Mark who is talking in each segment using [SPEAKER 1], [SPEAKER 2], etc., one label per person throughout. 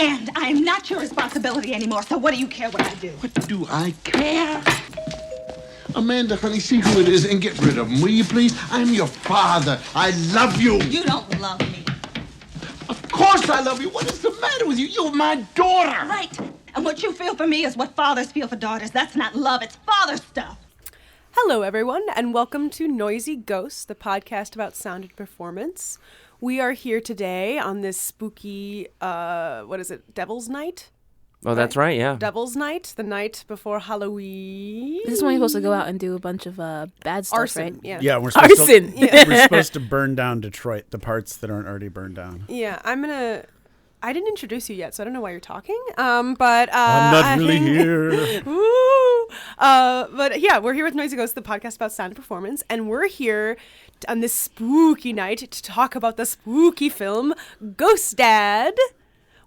[SPEAKER 1] And I'm not your responsibility anymore, so what do you care what I do?
[SPEAKER 2] What do I care? Amanda, honey, see who it is and get rid of him, will you please? I'm your father. I love you.
[SPEAKER 1] You don't love me.
[SPEAKER 2] Of course I love you. What is the matter with you? You're my daughter.
[SPEAKER 1] Right. And what you feel for me is what fathers feel for daughters. That's not love. It's father stuff.
[SPEAKER 3] Hello, everyone, and welcome to Noisy Ghosts, the podcast about sound and performance. We are here today on this spooky, Devil's Night?
[SPEAKER 4] Oh, that's right, yeah.
[SPEAKER 3] Devil's Night, the night before Halloween.
[SPEAKER 5] This is when you're supposed to go out and do a bunch of bad stuff,
[SPEAKER 3] Arson,
[SPEAKER 5] right?
[SPEAKER 3] yeah.
[SPEAKER 6] Yeah, we're supposed
[SPEAKER 5] Arson!
[SPEAKER 6] we're supposed to burn down Detroit, the parts that aren't already burned down.
[SPEAKER 3] Yeah, I didn't introduce you yet, so I don't know why you're talking.
[SPEAKER 6] I'm not really here.
[SPEAKER 3] Woo! But yeah, we're here with Noisy Ghosts, the podcast about sound and performance, and we're here on this spooky night to talk about the spooky film Ghost Dad,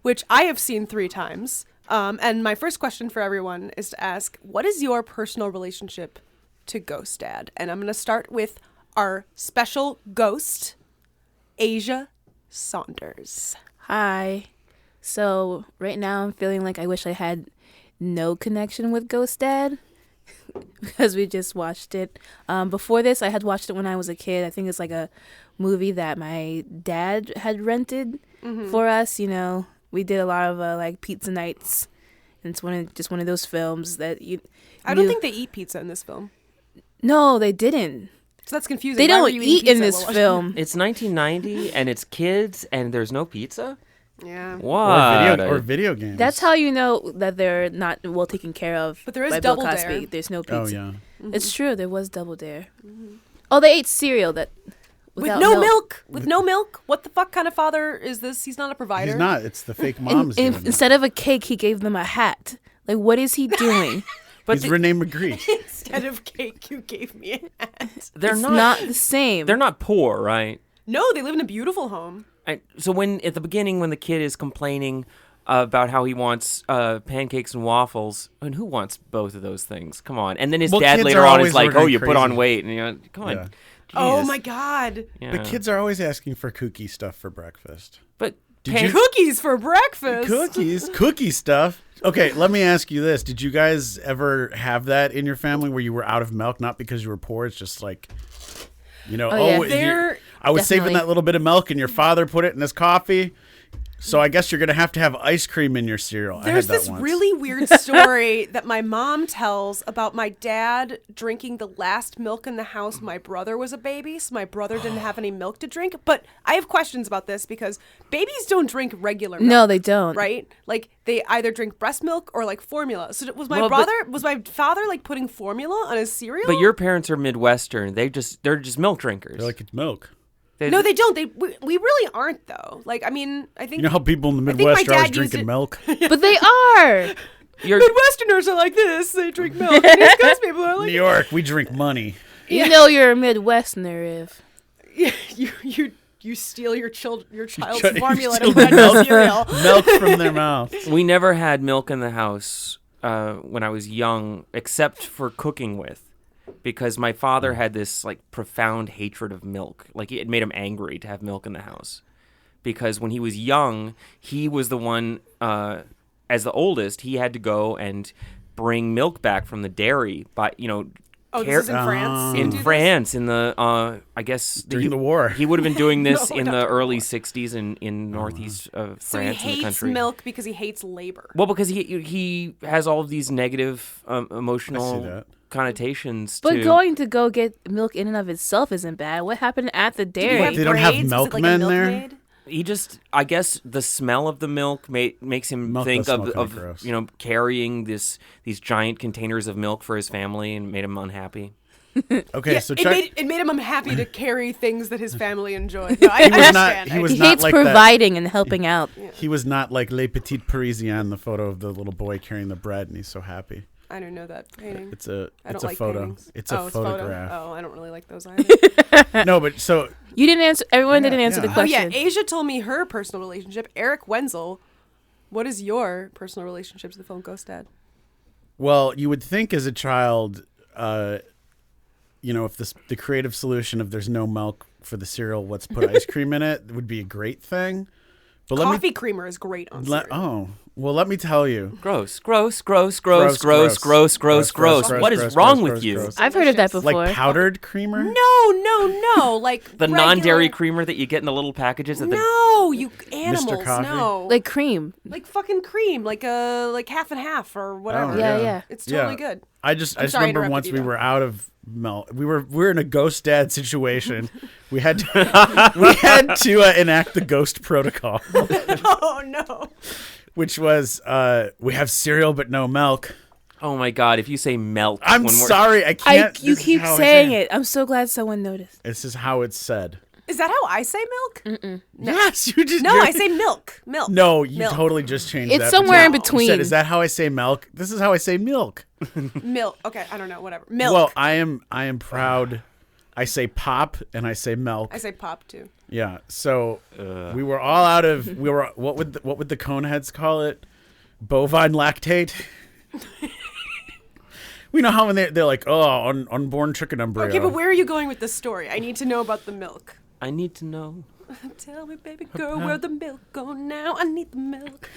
[SPEAKER 3] which I have seen 3 times. And my first question for everyone is to ask, what is your personal relationship to Ghost Dad? And I'm going to start with our special ghost, Asia Saunders.
[SPEAKER 5] Hi. So right now I'm feeling like I wish I had no connection with Ghost Dad because we just watched it. Before this, I had watched it when I was a kid. I think it's like a movie that my dad had rented for us. You know, we did a lot of like pizza nights. And it's one of those films that you.
[SPEAKER 3] I don't think they eat pizza in this film.
[SPEAKER 5] No, they didn't.
[SPEAKER 3] So that's confusing.
[SPEAKER 5] They
[SPEAKER 3] Why were
[SPEAKER 5] don't
[SPEAKER 3] you eating
[SPEAKER 5] eat in
[SPEAKER 3] pizza
[SPEAKER 5] this
[SPEAKER 3] while
[SPEAKER 5] film.
[SPEAKER 4] It's 1990 and it's kids and there's no pizza?
[SPEAKER 3] Yeah.
[SPEAKER 4] What?
[SPEAKER 6] Or video games.
[SPEAKER 5] That's how you know that they're not well taken care of.
[SPEAKER 3] But there is
[SPEAKER 5] by Bill
[SPEAKER 3] Double
[SPEAKER 5] Cosby.
[SPEAKER 3] Dare.
[SPEAKER 5] There's no pizza.
[SPEAKER 6] Oh, yeah.
[SPEAKER 5] It's true. There was Double Dare. Oh, they ate cereal that
[SPEAKER 3] With
[SPEAKER 5] without
[SPEAKER 3] no milk. With no milk. What the fuck kind of father is this? He's not a provider.
[SPEAKER 6] He's not. It's the fake
[SPEAKER 5] And
[SPEAKER 6] moms doing that.
[SPEAKER 5] instead of a cake, he gave them a hat. Like, what is he doing?
[SPEAKER 6] He's Renee Magritte.
[SPEAKER 3] Instead of cake, you gave me a hat.
[SPEAKER 4] They're
[SPEAKER 5] It's
[SPEAKER 4] not,
[SPEAKER 5] not the same.
[SPEAKER 4] They're not poor, right?
[SPEAKER 3] No, they live in a beautiful home.
[SPEAKER 4] So when at the beginning when the kid is complaining about how he wants pancakes and waffles, and who wants both of those things? Come on. And then his dad
[SPEAKER 6] kids
[SPEAKER 4] later
[SPEAKER 6] are
[SPEAKER 4] on
[SPEAKER 6] always
[SPEAKER 4] is like, "Oh,
[SPEAKER 6] ordering
[SPEAKER 4] you put on
[SPEAKER 6] crazy.
[SPEAKER 4] weight." And you know, come on.
[SPEAKER 6] Yeah.
[SPEAKER 3] Oh
[SPEAKER 4] Jesus.
[SPEAKER 3] my God.
[SPEAKER 4] Yeah.
[SPEAKER 6] The kids are always asking for kooky stuff for breakfast.
[SPEAKER 4] But
[SPEAKER 3] Cookies for breakfast.
[SPEAKER 6] Cookie stuff. Okay, let me ask you this. Did you guys ever have that in your family where you were out of milk, not because you were poor, it's just like, you know,
[SPEAKER 5] Oh, yeah.
[SPEAKER 6] I was saving
[SPEAKER 5] Definitely.
[SPEAKER 6] that little bit of milk and your father put it in his coffee. So I guess you're going to have ice cream in your cereal.
[SPEAKER 3] There's
[SPEAKER 6] I had
[SPEAKER 3] this
[SPEAKER 6] that once.
[SPEAKER 3] really weird story that my mom tells about my dad drinking the last milk in the house. My brother was a baby, so my brother didn't have any milk to drink. But I have questions about this because babies don't drink regular milk.
[SPEAKER 5] No, they don't.
[SPEAKER 3] Right? Like they either drink breast milk or like formula. So was my
[SPEAKER 4] Well, but-
[SPEAKER 3] was my father like putting formula on his cereal?
[SPEAKER 4] But your parents are Midwestern. They're just milk drinkers.
[SPEAKER 6] They're like, it's milk.
[SPEAKER 3] No, they don't. We really aren't though. Like I mean, I think
[SPEAKER 6] You know how people in the
[SPEAKER 3] I think my
[SPEAKER 6] Midwest are always
[SPEAKER 3] dad used
[SPEAKER 6] drinking
[SPEAKER 3] it-
[SPEAKER 6] milk?
[SPEAKER 5] But they are.
[SPEAKER 4] You're,
[SPEAKER 3] Midwesterners are like this. They drink milk. And East Coast people are
[SPEAKER 6] New
[SPEAKER 3] like
[SPEAKER 6] York, we drink money.
[SPEAKER 5] You know you're a Midwesterner if.
[SPEAKER 3] yeah, you steal your child's
[SPEAKER 6] You
[SPEAKER 3] formula
[SPEAKER 6] steal
[SPEAKER 3] to put in
[SPEAKER 6] milk.
[SPEAKER 3] your cereal.
[SPEAKER 6] Milk from their mouth.
[SPEAKER 4] we never had milk in the house when I was young, except for cooking with. Because my father had this like profound hatred of milk. Like it made him angry to have milk in the house. Because when he was young, he was the one, as the oldest, he had to go and bring milk back from the dairy. But
[SPEAKER 3] Oh, this is in France.
[SPEAKER 4] in
[SPEAKER 3] You do
[SPEAKER 4] France in the I guess
[SPEAKER 6] During the war.
[SPEAKER 4] He would have been doing this
[SPEAKER 3] No,
[SPEAKER 4] in
[SPEAKER 3] not
[SPEAKER 4] the
[SPEAKER 3] during
[SPEAKER 4] early
[SPEAKER 3] the
[SPEAKER 4] 60s in northeast of
[SPEAKER 3] this? So he
[SPEAKER 4] France in the
[SPEAKER 3] hates
[SPEAKER 4] country.
[SPEAKER 3] milk because he hates labor.
[SPEAKER 4] Well, because he has all of these negative
[SPEAKER 6] I see
[SPEAKER 4] emotional
[SPEAKER 6] that.
[SPEAKER 4] connotations
[SPEAKER 5] But
[SPEAKER 4] to
[SPEAKER 5] going to go get milk in and of itself isn't bad. What happened at the dairy?
[SPEAKER 6] They don't have
[SPEAKER 3] braids? Was it like a
[SPEAKER 6] milkmen there?
[SPEAKER 3] milkmaid?
[SPEAKER 4] He just, I guess, the smell of the milk makes him
[SPEAKER 6] Milk
[SPEAKER 4] think
[SPEAKER 6] does smell kinda
[SPEAKER 4] of
[SPEAKER 6] gross.
[SPEAKER 4] carrying these giant containers of milk for his family, and made him unhappy.
[SPEAKER 6] Okay,
[SPEAKER 3] Yeah,
[SPEAKER 6] so
[SPEAKER 3] it
[SPEAKER 6] check.
[SPEAKER 3] made him unhappy to carry things that his family enjoyed. No, I
[SPEAKER 6] was not-
[SPEAKER 3] understand.
[SPEAKER 6] he was
[SPEAKER 5] He
[SPEAKER 6] not
[SPEAKER 5] hates
[SPEAKER 6] like that.
[SPEAKER 5] providing and helping out.
[SPEAKER 6] He was not like Les Petites Parisiennes, the photo of the little boy carrying the bread, and he's so happy.
[SPEAKER 3] I don't know that painting.
[SPEAKER 6] It's a
[SPEAKER 3] I don't
[SPEAKER 6] it's a
[SPEAKER 3] like
[SPEAKER 6] photo.
[SPEAKER 3] paintings.
[SPEAKER 6] It's a
[SPEAKER 3] It's
[SPEAKER 6] photograph.
[SPEAKER 3] Photo. Oh, I don't really like those either.
[SPEAKER 6] No, but so
[SPEAKER 5] You didn't answer. Everyone didn't answer
[SPEAKER 6] yeah.
[SPEAKER 5] the
[SPEAKER 3] Oh yeah,
[SPEAKER 5] question.
[SPEAKER 3] Asia told me her personal relationship. Eric Wenzel, what is your personal relationship to the film Ghost Dad?
[SPEAKER 6] well, you would think as a child, if the creative solution of there's no milk for the cereal, let's put ice cream in it would be a great thing. But
[SPEAKER 3] Coffee creamer is great on cereal.
[SPEAKER 6] Let me tell you.
[SPEAKER 4] Gross. What is wrong with you?
[SPEAKER 5] I've heard of that before.
[SPEAKER 6] Like powdered creamer?
[SPEAKER 3] No. Like
[SPEAKER 4] The
[SPEAKER 3] regular-
[SPEAKER 4] non-dairy creamer that you get in the little packages.
[SPEAKER 3] No, you animals.
[SPEAKER 6] Coffee?
[SPEAKER 3] No,
[SPEAKER 5] Like cream.
[SPEAKER 3] like fucking cream, like half and half or whatever.
[SPEAKER 6] Oh,
[SPEAKER 5] Yeah.
[SPEAKER 3] It's totally good.
[SPEAKER 6] I just
[SPEAKER 3] sorry to
[SPEAKER 6] remember
[SPEAKER 3] interrupt
[SPEAKER 6] once
[SPEAKER 3] you,
[SPEAKER 6] we
[SPEAKER 3] though.
[SPEAKER 6] were out of milk. We were in a ghost dad situation. We had to enact the ghost protocol,
[SPEAKER 3] Oh no.
[SPEAKER 6] which was we have cereal but no milk.
[SPEAKER 4] Oh my God! If you say milk,
[SPEAKER 6] I'm
[SPEAKER 4] when we're-
[SPEAKER 6] sorry, I can't.
[SPEAKER 5] You
[SPEAKER 6] this is
[SPEAKER 5] keep
[SPEAKER 6] how I
[SPEAKER 5] saying
[SPEAKER 6] say
[SPEAKER 5] it. I'm so glad someone noticed.
[SPEAKER 6] This is how it's said.
[SPEAKER 3] Is that how I say milk?
[SPEAKER 6] Yes, you just.
[SPEAKER 3] No, I say milk. Milk.
[SPEAKER 6] No, you
[SPEAKER 3] Milk.
[SPEAKER 6] totally just changed
[SPEAKER 5] It's
[SPEAKER 6] that.
[SPEAKER 5] somewhere in
[SPEAKER 6] You
[SPEAKER 5] between.
[SPEAKER 6] said, is that how I say milk? This is how I say milk.
[SPEAKER 3] Milk. Okay, I don't know. Whatever. Milk.
[SPEAKER 6] Well, I am proud. I say pop and I say milk.
[SPEAKER 3] I say pop too.
[SPEAKER 6] Yeah. So we were all out of. We were. What would the coneheads call it? Bovine lactate. We know how when they're like, oh, unborn chicken embryo.
[SPEAKER 3] Okay, but where are you going with this story? I need to know about the milk.
[SPEAKER 4] I need to know.
[SPEAKER 3] Tell me, baby girl, where the milk go now? I need the milk.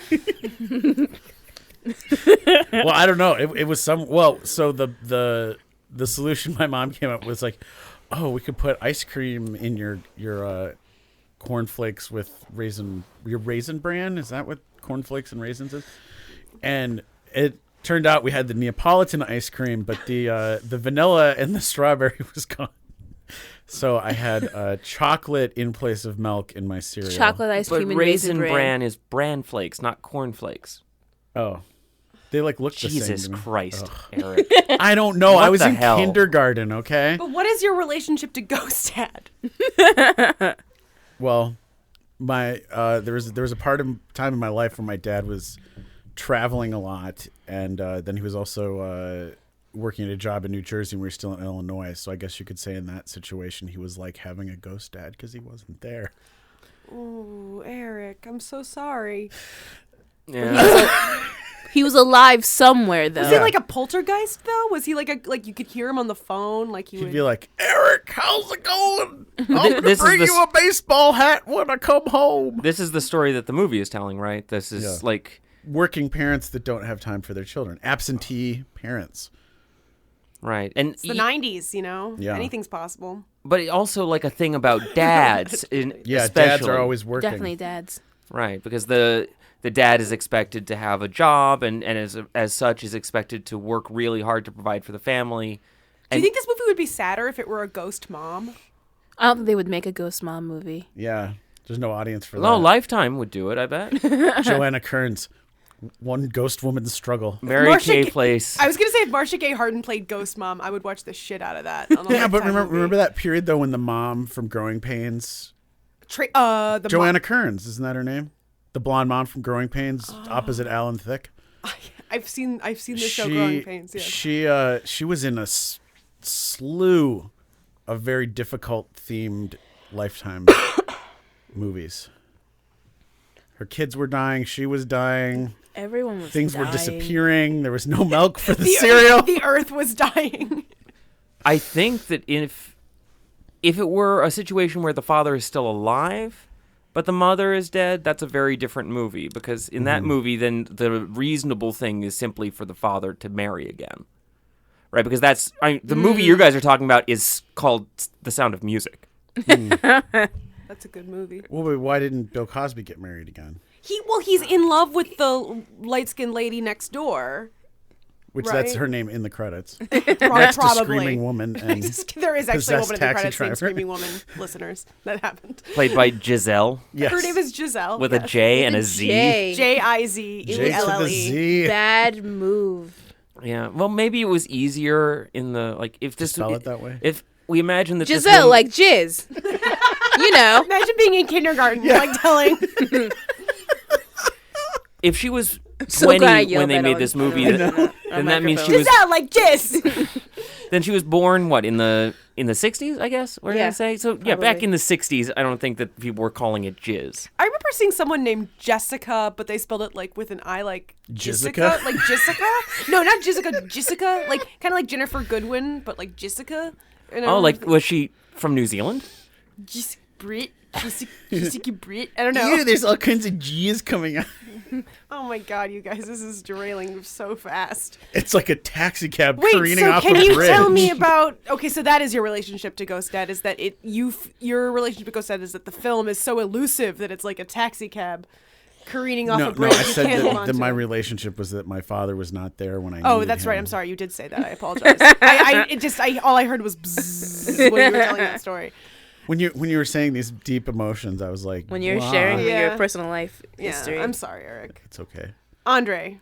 [SPEAKER 6] Well, I don't know. It was some. Well, so the solution my mom came up with was like, oh, we could put ice cream in your cornflakes with your raisin bran. Is that what cornflakes and raisins is? And it turned out we had the Neapolitan ice cream, but the vanilla and the strawberry was gone. So I had chocolate in place of milk in my cereal.
[SPEAKER 5] Chocolate ice
[SPEAKER 4] But
[SPEAKER 5] cream and
[SPEAKER 4] raisin
[SPEAKER 5] bran.
[SPEAKER 4] bran is bran flakes, not corn flakes.
[SPEAKER 6] Oh, they look the same.
[SPEAKER 4] Jesus
[SPEAKER 6] to me.
[SPEAKER 4] Christ, Eric.
[SPEAKER 6] I don't know.
[SPEAKER 4] What
[SPEAKER 6] I was
[SPEAKER 4] the
[SPEAKER 6] in
[SPEAKER 4] hell?
[SPEAKER 6] kindergarten. Okay.
[SPEAKER 3] But what is your relationship to Ghost Dad?
[SPEAKER 6] Well, my there was a time in my life where my dad was traveling a lot, and then he was also working at a job in New Jersey, and we were still in Illinois. So I guess you could say in that situation he was like having a ghost dad because he wasn't there.
[SPEAKER 3] Ooh, Eric, I'm so sorry.
[SPEAKER 4] Yeah.
[SPEAKER 5] He was alive somewhere though.
[SPEAKER 3] Was he like a poltergeist though? Was he like you could hear him on the phone? Like he
[SPEAKER 6] He'd
[SPEAKER 3] would
[SPEAKER 6] be like, "Eric, how's it going? I'm gonna
[SPEAKER 4] this is
[SPEAKER 6] bring
[SPEAKER 4] the
[SPEAKER 6] you a baseball hat when I come home."
[SPEAKER 4] This is the story that the movie is telling, right? This is
[SPEAKER 6] Yeah.
[SPEAKER 4] like
[SPEAKER 6] Working parents that don't have time for their children, absentee parents.
[SPEAKER 4] right, and
[SPEAKER 3] It's the 90s, you know?
[SPEAKER 6] Yeah.
[SPEAKER 3] Anything's possible.
[SPEAKER 4] but also like a thing about dads.
[SPEAKER 6] Yeah,
[SPEAKER 4] especially.
[SPEAKER 6] dads are always working.
[SPEAKER 5] Definitely dads.
[SPEAKER 4] Right, because the dad is expected to have a job and as such is expected to work really hard to provide for the family.
[SPEAKER 3] Do you think this movie would be sadder if it were a ghost mom?
[SPEAKER 5] I don't think they would make a ghost mom movie.
[SPEAKER 6] Yeah, there's no audience for
[SPEAKER 4] No,
[SPEAKER 6] that.
[SPEAKER 4] Lifetime would do it, I bet.
[SPEAKER 6] Joanna Kearns, one ghost woman's struggle.
[SPEAKER 4] Mary
[SPEAKER 3] Marcia
[SPEAKER 4] Kay
[SPEAKER 3] Gay-
[SPEAKER 4] Place.
[SPEAKER 3] I was going to say if Marcia Gay Harden played Ghost Mom, I would watch the shit out of that. On a
[SPEAKER 6] Yeah, but
[SPEAKER 3] Lifetime movie.
[SPEAKER 6] remember that period though when the mom from Growing Pains,
[SPEAKER 3] The
[SPEAKER 6] Joanna Kearns, isn't that her name? The blonde mom from Growing Pains, opposite Alan Thicke.
[SPEAKER 3] I've seen the show Growing Pains. Yeah.
[SPEAKER 6] She was in a slew of very difficult themed Lifetime movies. Her kids were dying. She was dying.
[SPEAKER 5] Everyone was
[SPEAKER 6] Things were
[SPEAKER 5] dying.
[SPEAKER 6] disappearing. There was no milk for the cereal.
[SPEAKER 3] The Earth was dying.
[SPEAKER 4] I think that if it were a situation where the father is still alive, but the mother is dead, that's a very different movie. Because in that movie, then the reasonable thing is simply for the father to marry again. Right? Because the movie you guys are talking about is called The Sound of Music.
[SPEAKER 3] That's a good movie.
[SPEAKER 6] Well, wait, why didn't Bill Cosby get married again?
[SPEAKER 3] He's in love with the light-skinned lady next door.
[SPEAKER 6] Which
[SPEAKER 3] Right.
[SPEAKER 6] that's her name in the credits. Next to
[SPEAKER 3] Probably.
[SPEAKER 6] Screaming Woman and
[SPEAKER 3] There is actually a
[SPEAKER 6] Possessed
[SPEAKER 3] woman in the
[SPEAKER 6] Taxi
[SPEAKER 3] credits named
[SPEAKER 6] Driver.
[SPEAKER 3] Screaming Woman, listeners. That happened.
[SPEAKER 4] Played by Giselle
[SPEAKER 6] yes.
[SPEAKER 3] Her name is Giselle.
[SPEAKER 4] with a J and a Z.
[SPEAKER 5] Jay.
[SPEAKER 3] J-I-Z-E-L-L-E.
[SPEAKER 6] J to the Z.
[SPEAKER 5] Bad move.
[SPEAKER 4] Yeah. Well, maybe it was easier in the if this
[SPEAKER 6] spell it that way?
[SPEAKER 4] If we imagine that this
[SPEAKER 5] Giselle,
[SPEAKER 4] movie-
[SPEAKER 5] like jizz. You know.
[SPEAKER 3] Imagine being in kindergarten, like telling.
[SPEAKER 4] if she was
[SPEAKER 5] So glad I
[SPEAKER 4] 20
[SPEAKER 5] yelled
[SPEAKER 4] when they
[SPEAKER 5] that
[SPEAKER 4] made
[SPEAKER 5] on-
[SPEAKER 4] this movie,
[SPEAKER 5] on
[SPEAKER 4] then that means she
[SPEAKER 5] microphone.
[SPEAKER 4] was
[SPEAKER 3] Giselle, like jizz.
[SPEAKER 4] then she was born in the 60s, I guess we're
[SPEAKER 5] Yeah,
[SPEAKER 4] gonna say. So yeah, back
[SPEAKER 5] probably.
[SPEAKER 4] in the 60s, I don't think that people were calling it jizz.
[SPEAKER 3] I remember seeing someone named Jessica, but they spelled it like with an I, like
[SPEAKER 6] Jessica?
[SPEAKER 3] Like Jessica? No, not Jessica. Jessica, like kind of like Jennifer Goodwin, but like Jessica. And I
[SPEAKER 4] Oh,
[SPEAKER 3] remember
[SPEAKER 4] was she from New Zealand?
[SPEAKER 3] Brit. Brit. I don't know.
[SPEAKER 6] Ew, there's all kinds of G's coming out.
[SPEAKER 3] Oh my god, you guys, this is derailing so fast.
[SPEAKER 6] It's like a taxi cab
[SPEAKER 3] Wait,
[SPEAKER 6] careening
[SPEAKER 3] so
[SPEAKER 6] off
[SPEAKER 3] can
[SPEAKER 6] a
[SPEAKER 3] you
[SPEAKER 6] bridge.
[SPEAKER 3] tell me about? Okay, so that is your relationship to Ghost Dad. Is that your relationship to Ghost Dad is that the film is so elusive that it's like a taxi cab careening off a
[SPEAKER 6] No,
[SPEAKER 3] bridge.
[SPEAKER 6] I
[SPEAKER 3] You
[SPEAKER 6] said
[SPEAKER 3] can't hold
[SPEAKER 6] that
[SPEAKER 3] on to
[SPEAKER 6] my
[SPEAKER 3] it.
[SPEAKER 6] relationship was that my father was not there when I
[SPEAKER 3] Oh,
[SPEAKER 6] needed
[SPEAKER 3] that's right.
[SPEAKER 6] him.
[SPEAKER 3] I'm sorry. You did say that. I apologize. All I heard was bzzz when you were telling that story.
[SPEAKER 6] When you were saying these deep emotions, I was like,
[SPEAKER 5] When you're
[SPEAKER 6] wow.
[SPEAKER 5] sharing
[SPEAKER 3] Yeah.
[SPEAKER 5] your personal life history.
[SPEAKER 3] Yeah, I'm sorry, Eric.
[SPEAKER 6] It's okay.
[SPEAKER 3] Andre.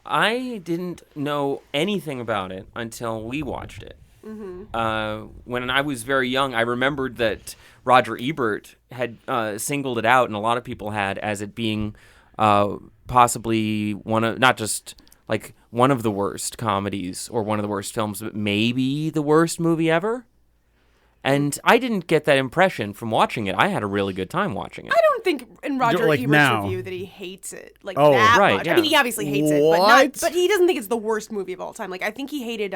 [SPEAKER 4] I didn't know anything about it until we watched it. When I was very young, I remembered that Roger Ebert had singled it out, and a lot of people had, as it being possibly one of, not just like one of the worst comedies or one of the worst films, but maybe the worst movie ever. And I didn't get that impression from watching it. I had a really good time watching it.
[SPEAKER 3] I don't think in Roger
[SPEAKER 6] like
[SPEAKER 3] Ebert's
[SPEAKER 6] now.
[SPEAKER 3] review that he hates it like
[SPEAKER 6] Oh,
[SPEAKER 3] that
[SPEAKER 4] right,
[SPEAKER 3] much.
[SPEAKER 4] yeah.
[SPEAKER 3] I mean, he obviously hates it,
[SPEAKER 6] What?
[SPEAKER 3] but he doesn't think it's the worst movie of all time. Like I think he hated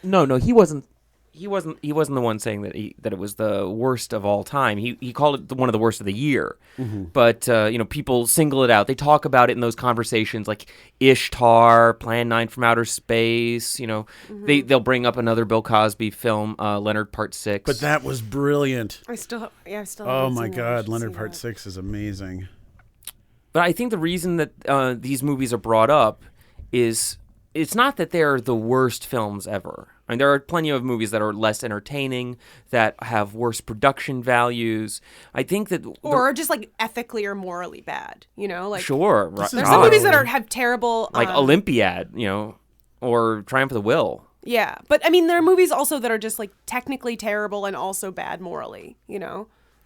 [SPEAKER 4] No, he wasn't. He wasn't the one saying that it was the worst of all time. He called it one of the worst of the year. But people single it out. They talk about it in those conversations, like Ishtar, Plan 9 from Outer Space. They'll bring up another Bill Cosby film, Leonard Part 6.
[SPEAKER 6] But that was brilliant.
[SPEAKER 3] I still
[SPEAKER 6] Oh
[SPEAKER 3] haven't
[SPEAKER 6] my
[SPEAKER 3] seen that. I
[SPEAKER 6] God,
[SPEAKER 3] should
[SPEAKER 6] Leonard
[SPEAKER 3] see
[SPEAKER 6] Part
[SPEAKER 3] that.
[SPEAKER 6] 6 is amazing.
[SPEAKER 4] But I think the reason that these movies are brought up is it's not that they're the worst films ever. I mean, there are plenty of movies that are less entertaining, that have worse production values. I think that...
[SPEAKER 3] Or just like ethically or morally bad, like
[SPEAKER 4] Sure.
[SPEAKER 6] This is
[SPEAKER 3] there's
[SPEAKER 4] God.
[SPEAKER 3] some movies that have terrible
[SPEAKER 4] Like Olympiad, or Triumph of the Will.
[SPEAKER 3] Yeah, but I mean there are movies also that are just like technically terrible and also bad morally,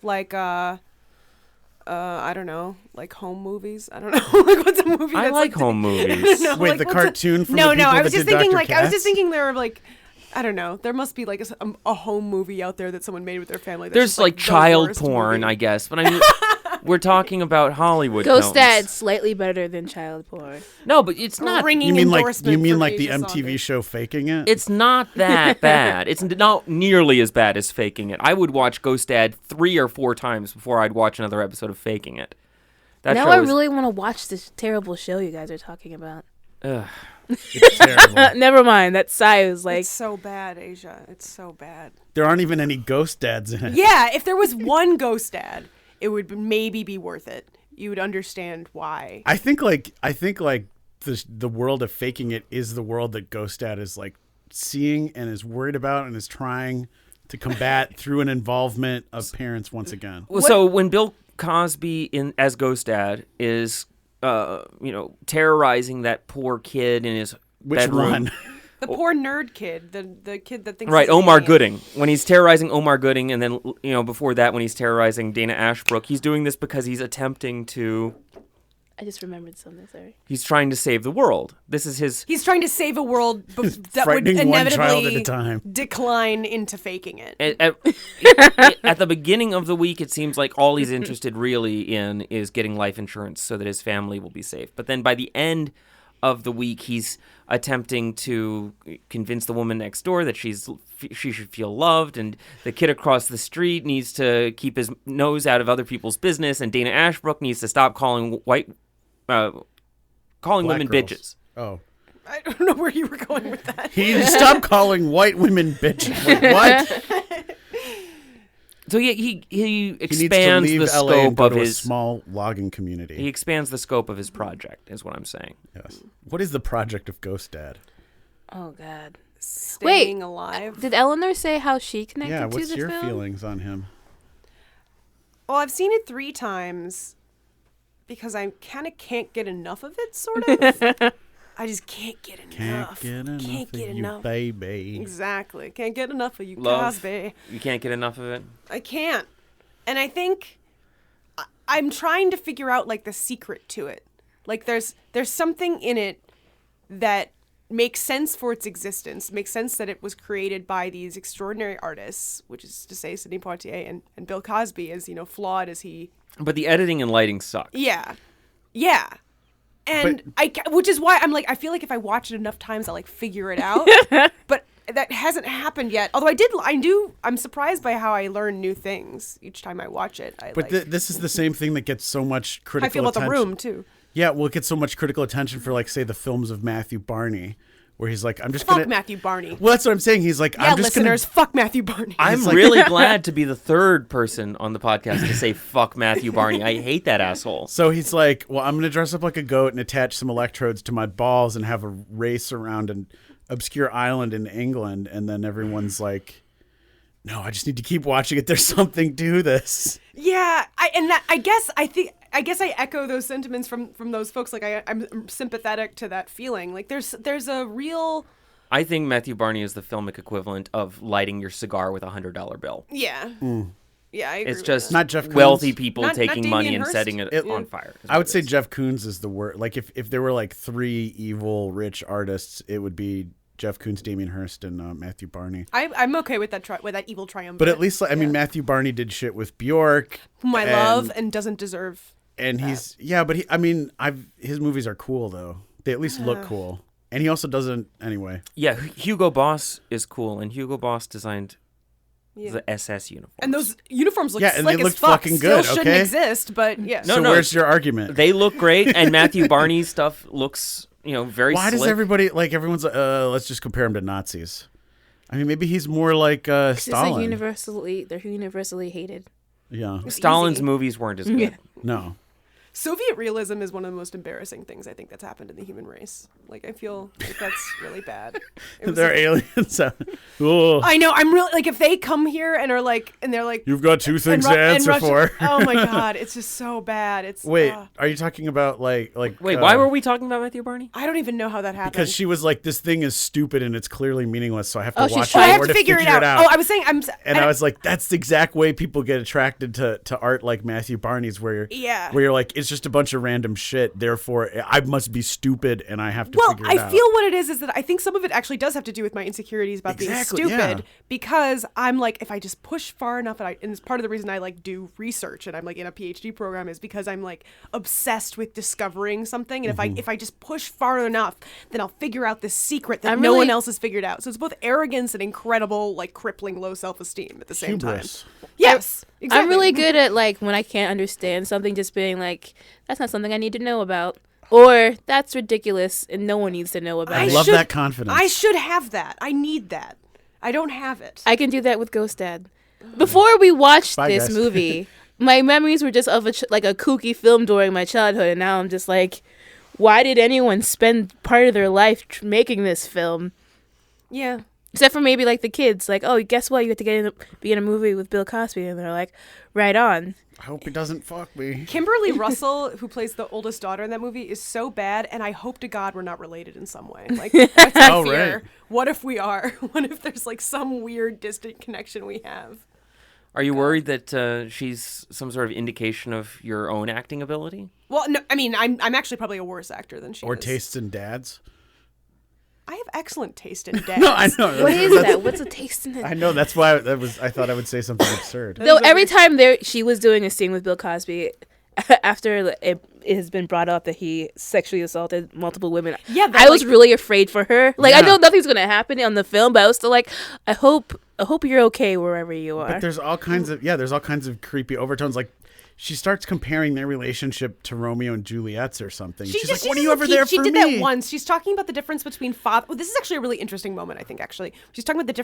[SPEAKER 3] like I don't know, like home movies. I don't know, like what's a movie?
[SPEAKER 4] I
[SPEAKER 3] that's
[SPEAKER 4] like home movies.
[SPEAKER 3] No,
[SPEAKER 6] Wait,
[SPEAKER 3] like,
[SPEAKER 6] the
[SPEAKER 3] what's a-
[SPEAKER 6] cartoon from
[SPEAKER 3] no,
[SPEAKER 6] the people
[SPEAKER 3] I was
[SPEAKER 6] that
[SPEAKER 3] just
[SPEAKER 6] did
[SPEAKER 3] thinking
[SPEAKER 6] Dr.
[SPEAKER 3] like I was just
[SPEAKER 6] Katz?
[SPEAKER 3] thinking there were like. I don't know. There must be like a home movie out there that someone made with their family. That's
[SPEAKER 4] There's
[SPEAKER 3] just,
[SPEAKER 4] like
[SPEAKER 3] the
[SPEAKER 4] child
[SPEAKER 3] worst
[SPEAKER 4] porn,
[SPEAKER 3] movie.
[SPEAKER 4] I guess. But I mean, we're talking about Hollywood
[SPEAKER 5] Ghost
[SPEAKER 4] films.
[SPEAKER 5] Dad slightly better than child porn.
[SPEAKER 4] No, but it's not.
[SPEAKER 3] Ringing
[SPEAKER 6] You mean
[SPEAKER 3] endorsement for
[SPEAKER 6] like the
[SPEAKER 3] Asia
[SPEAKER 6] MTV
[SPEAKER 3] Saunders.
[SPEAKER 6] show Faking It?
[SPEAKER 4] It's not that bad. It's not nearly as bad as Faking It. I would watch Ghost Dad 3 or 4 times before I'd watch another episode of Faking It. That
[SPEAKER 5] Now
[SPEAKER 4] show
[SPEAKER 5] I
[SPEAKER 4] is-
[SPEAKER 5] really want to watch this terrible show you guys are talking about.
[SPEAKER 4] Ugh.
[SPEAKER 6] It's terrible.
[SPEAKER 5] Never mind. That sigh was like,
[SPEAKER 3] It's so bad, Asia. It's so bad.
[SPEAKER 6] There aren't even any ghost dads in it.
[SPEAKER 3] Yeah, if there was one Ghost Dad, it would maybe be worth it. You would understand why.
[SPEAKER 6] I think the world of Faking It is the world that Ghost Dad is like seeing and is worried about and is trying to combat through an involvement of parents once again.
[SPEAKER 4] Well, so when Bill Cosby as Ghost Dad is, terrorizing that poor kid in his
[SPEAKER 6] Which
[SPEAKER 4] bedroom.
[SPEAKER 6] one?
[SPEAKER 3] The poor nerd kid, the kid that thinks
[SPEAKER 4] Right,
[SPEAKER 3] he's an
[SPEAKER 4] Omar
[SPEAKER 3] alien.
[SPEAKER 4] Gooding. When he's terrorizing Omar Gooding, and then before that, when he's terrorizing Dana Ashbrook, he's doing this because he's attempting to.
[SPEAKER 5] I just remembered something. Sorry.
[SPEAKER 4] He's trying to save the world. This is his.
[SPEAKER 3] He's trying to save a world that would
[SPEAKER 6] Frightening one child at a
[SPEAKER 3] inevitably
[SPEAKER 6] time.
[SPEAKER 3] decline into faking it.
[SPEAKER 4] At the beginning of the week, it seems like all he's interested really in is getting life insurance so that his family will be safe. But then by the end of the week, he's attempting to convince the woman next door that she should feel loved, and the kid across the street needs to keep his nose out of other people's business, and Dana Ashbrook needs to stop calling
[SPEAKER 6] Black
[SPEAKER 4] women
[SPEAKER 6] girls.
[SPEAKER 4] bitches.
[SPEAKER 6] Oh.
[SPEAKER 3] I don't know where you were going with that.
[SPEAKER 6] He stopped calling white women bitches. Wait, what?
[SPEAKER 4] So he
[SPEAKER 6] He needs to
[SPEAKER 4] expands
[SPEAKER 6] leave
[SPEAKER 4] the
[SPEAKER 6] LA and
[SPEAKER 4] scope
[SPEAKER 6] go
[SPEAKER 4] of
[SPEAKER 6] to a
[SPEAKER 4] his
[SPEAKER 6] small logging community.
[SPEAKER 4] he expands the scope of his project, is what I'm saying.
[SPEAKER 6] Yes. What is the project of Ghost Dad?
[SPEAKER 5] Oh God.
[SPEAKER 3] Staying alive.
[SPEAKER 5] Did Eleanor say how she connected
[SPEAKER 6] Yeah,
[SPEAKER 5] to
[SPEAKER 6] what's
[SPEAKER 5] the
[SPEAKER 6] your
[SPEAKER 5] film?
[SPEAKER 6] feelings on him?
[SPEAKER 3] Well, I've seen it 3 times because I kind of can't get enough of it, sort of. I just can't get enough.
[SPEAKER 6] Can't get enough of you, baby.
[SPEAKER 3] Exactly. Can't get enough of you,
[SPEAKER 4] Love.
[SPEAKER 3] Cosby.
[SPEAKER 4] You can't get enough of it.
[SPEAKER 3] I can't. And I think I'm trying to figure out like the secret to it. Like there's something in it that makes sense for its existence, makes sense that it was created by these extraordinary artists, which is to say Sidney Poitier and Bill Cosby, as flawed as he.
[SPEAKER 4] But the editing and lighting suck.
[SPEAKER 3] Yeah. And which is why I'm like, I feel like if I watch it enough times, I'll like figure it out. But that hasn't happened yet. Although I'm surprised by how I learn new things each time I watch it.
[SPEAKER 6] This is the same thing that gets so much critical
[SPEAKER 3] I feel about
[SPEAKER 6] attention.
[SPEAKER 3] The Room too.
[SPEAKER 6] Yeah, well, it gets so much critical attention for, like, say, the films of Matthew Barney, where he's like, I'm just
[SPEAKER 3] Fuck Matthew Barney.
[SPEAKER 6] Well, that's what I'm saying. He's like,
[SPEAKER 3] Yeah,
[SPEAKER 6] I'm just
[SPEAKER 3] listeners, fuck Matthew Barney.
[SPEAKER 4] I'm really glad to be the third person on the podcast to say fuck Matthew Barney. I hate that asshole.
[SPEAKER 6] So he's like, well, I'm going to dress up like a goat and attach some electrodes to my balls and have a race around an obscure island in England. And then everyone's like, no, I just need to keep watching it. There's something to this.
[SPEAKER 3] Yeah, I guess I echo those sentiments from those folks. Like I'm sympathetic to that feeling. Like there's a real.
[SPEAKER 4] I think Matthew Barney is the filmic equivalent of lighting your cigar with $100 bill.
[SPEAKER 3] Yeah. Yeah, I agree
[SPEAKER 4] It's
[SPEAKER 3] with
[SPEAKER 4] just
[SPEAKER 3] that.
[SPEAKER 6] Not Jeff Koons.
[SPEAKER 4] wealthy people
[SPEAKER 3] Not
[SPEAKER 4] taking
[SPEAKER 3] Damien
[SPEAKER 4] money and
[SPEAKER 3] Hirst.
[SPEAKER 4] setting it on fire. is
[SPEAKER 6] I
[SPEAKER 4] what
[SPEAKER 6] would
[SPEAKER 4] it
[SPEAKER 6] say
[SPEAKER 4] is.
[SPEAKER 6] Jeff Koons is the word. Like, if there were, like, 3 evil, rich artists, it would be Jeff Koons, Damien Hirst, and Matthew Barney.
[SPEAKER 3] I'm okay with that evil triumvirate.
[SPEAKER 6] But at least, like, I mean, Matthew Barney did shit with Bjork.
[SPEAKER 3] whom I love and doesn't deserve.
[SPEAKER 6] And he's but his movies are cool though. They at least look cool. And he also doesn't anyway.
[SPEAKER 4] Yeah, Hugo Boss is cool, and Hugo Boss designed the SS uniforms.
[SPEAKER 3] And those uniforms look
[SPEAKER 6] Yeah, and
[SPEAKER 3] slick
[SPEAKER 6] they
[SPEAKER 3] as
[SPEAKER 6] look
[SPEAKER 3] fuck.
[SPEAKER 6] fucking
[SPEAKER 3] Still
[SPEAKER 6] good,
[SPEAKER 3] shouldn't
[SPEAKER 6] okay?
[SPEAKER 3] exist, but yeah.
[SPEAKER 4] No,
[SPEAKER 6] So
[SPEAKER 4] no.
[SPEAKER 6] where's your argument?
[SPEAKER 4] They look great, and Matthew Barney's stuff looks, very
[SPEAKER 6] Why
[SPEAKER 4] slick.
[SPEAKER 6] does everybody everyone's let's just compare him to Nazis? I mean, maybe he's more like Stalin.
[SPEAKER 5] They're universally hated.
[SPEAKER 6] Yeah.
[SPEAKER 4] Stalin's
[SPEAKER 3] Easy.
[SPEAKER 4] movies weren't as good.
[SPEAKER 6] No.
[SPEAKER 3] Soviet realism is one of the most embarrassing things I think that's happened in the human race. Like I feel like that's really bad. It was
[SPEAKER 6] They're
[SPEAKER 3] like-
[SPEAKER 6] aliens. Oh,
[SPEAKER 3] I know. I'm really like if they come here and are like and they're like
[SPEAKER 6] you've got 2 things
[SPEAKER 3] and
[SPEAKER 6] to answer
[SPEAKER 3] Russia-
[SPEAKER 6] for.
[SPEAKER 3] Oh my god, it's just so bad. It's
[SPEAKER 6] Wait, are you talking about like
[SPEAKER 4] Wait, why were we talking about Matthew Barney?
[SPEAKER 3] I don't even know how that happened.
[SPEAKER 6] because she was like, this thing is stupid and it's clearly meaningless, so I have to
[SPEAKER 5] she's
[SPEAKER 6] watch
[SPEAKER 5] trying-
[SPEAKER 3] I
[SPEAKER 6] it
[SPEAKER 3] have
[SPEAKER 6] more
[SPEAKER 3] to figure it out. Oh, I was saying
[SPEAKER 6] And I was like, that's the exact way people get attracted to art like Matthew Barney's, where you're like, it's just a bunch of random shit. Therefore, I must be stupid, and I have to figure it out.
[SPEAKER 3] I feel what it is that I think some of it actually does have to do with my insecurities about
[SPEAKER 6] Exactly,
[SPEAKER 3] being stupid.
[SPEAKER 6] yeah.
[SPEAKER 3] Because I'm like, if I just push far enough, and it's part of the reason I like do research and I'm like in a PhD program is because I'm like obsessed with discovering something. And if I just push far enough, then I'll figure out this secret that no one else has figured out. So it's both arrogance and incredible, like crippling low self-esteem at the same
[SPEAKER 6] Hubris.
[SPEAKER 3] time. Yes, exactly.
[SPEAKER 5] I'm really good at like when I can't understand something, just being like, "That's not something I need to know about," or "That's ridiculous and no one needs to know about
[SPEAKER 6] I
[SPEAKER 5] it."
[SPEAKER 6] love that confidence.
[SPEAKER 3] I should have that. I need that. I don't have it.
[SPEAKER 5] I can do that with Ghost Dad. Before we watched
[SPEAKER 6] Bye,
[SPEAKER 5] this
[SPEAKER 6] guys.
[SPEAKER 5] movie, my memories were just of a kooky film during my childhood, and now I'm just like, why did anyone spend part of their life making this film?
[SPEAKER 3] Yeah.
[SPEAKER 5] Except for maybe like the kids, like, oh, guess what? You have to be in a movie with Bill Cosby, and they're like, right on.
[SPEAKER 6] I hope he doesn't fuck me.
[SPEAKER 3] Kimberly Russell, who plays the oldest daughter in that movie, is so bad, and I hope to God we're not related in some way. Like, that's my
[SPEAKER 6] Oh,
[SPEAKER 3] fear.
[SPEAKER 6] right.
[SPEAKER 3] What if we are? What if there's like some weird distant connection we have?
[SPEAKER 4] Are you worried that she's some sort of indication of your own acting ability?
[SPEAKER 3] Well, no, I mean, I'm actually probably a worse actor than she
[SPEAKER 6] Or
[SPEAKER 3] is.
[SPEAKER 6] tastes in dads.
[SPEAKER 3] I have excellent taste in dads.
[SPEAKER 6] No, I know.
[SPEAKER 5] What is that? What's a taste in it?
[SPEAKER 6] I know. That's why I thought I would say something absurd.
[SPEAKER 5] Though every time she was doing a scene with Bill Cosby, after it has been brought up that he sexually assaulted multiple women,
[SPEAKER 3] Yeah,
[SPEAKER 5] I was really afraid for her. Like, I know nothing's gonna happen on the film, but I was still like, I hope you're okay wherever you are.
[SPEAKER 6] But there's all kinds of creepy overtones. Like, she starts comparing their relationship to Romeo and Juliet's or something. She's like, "When are you ever there for me?"
[SPEAKER 3] She did that once. She's talking about the difference between father. Well, this is actually a really interesting moment, I think. Actually, she's talking about the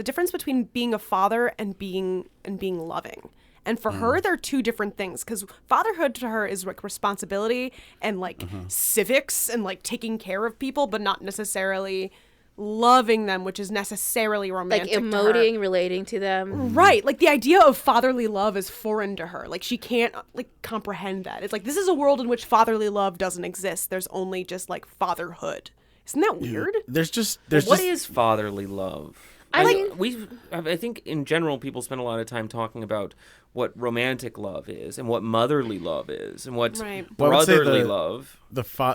[SPEAKER 3] difference between being a father and being loving. And for her, they're two different things, because fatherhood to her is like responsibility and like civics and like taking care of people, but not necessarily loving them, which is necessarily romantic.
[SPEAKER 5] like emoting, relating to them.
[SPEAKER 3] Right. Like the idea of fatherly love is foreign to her. Like she can't like comprehend that. It's like this is a world in which fatherly love doesn't exist. There's only just like fatherhood. Isn't that weird?
[SPEAKER 6] There's just
[SPEAKER 4] What is fatherly love? I think in general people spend a lot of time talking about what romantic love is and what motherly love is and what
[SPEAKER 3] Right.
[SPEAKER 6] Well, I would say
[SPEAKER 4] brotherly
[SPEAKER 6] the-
[SPEAKER 4] love.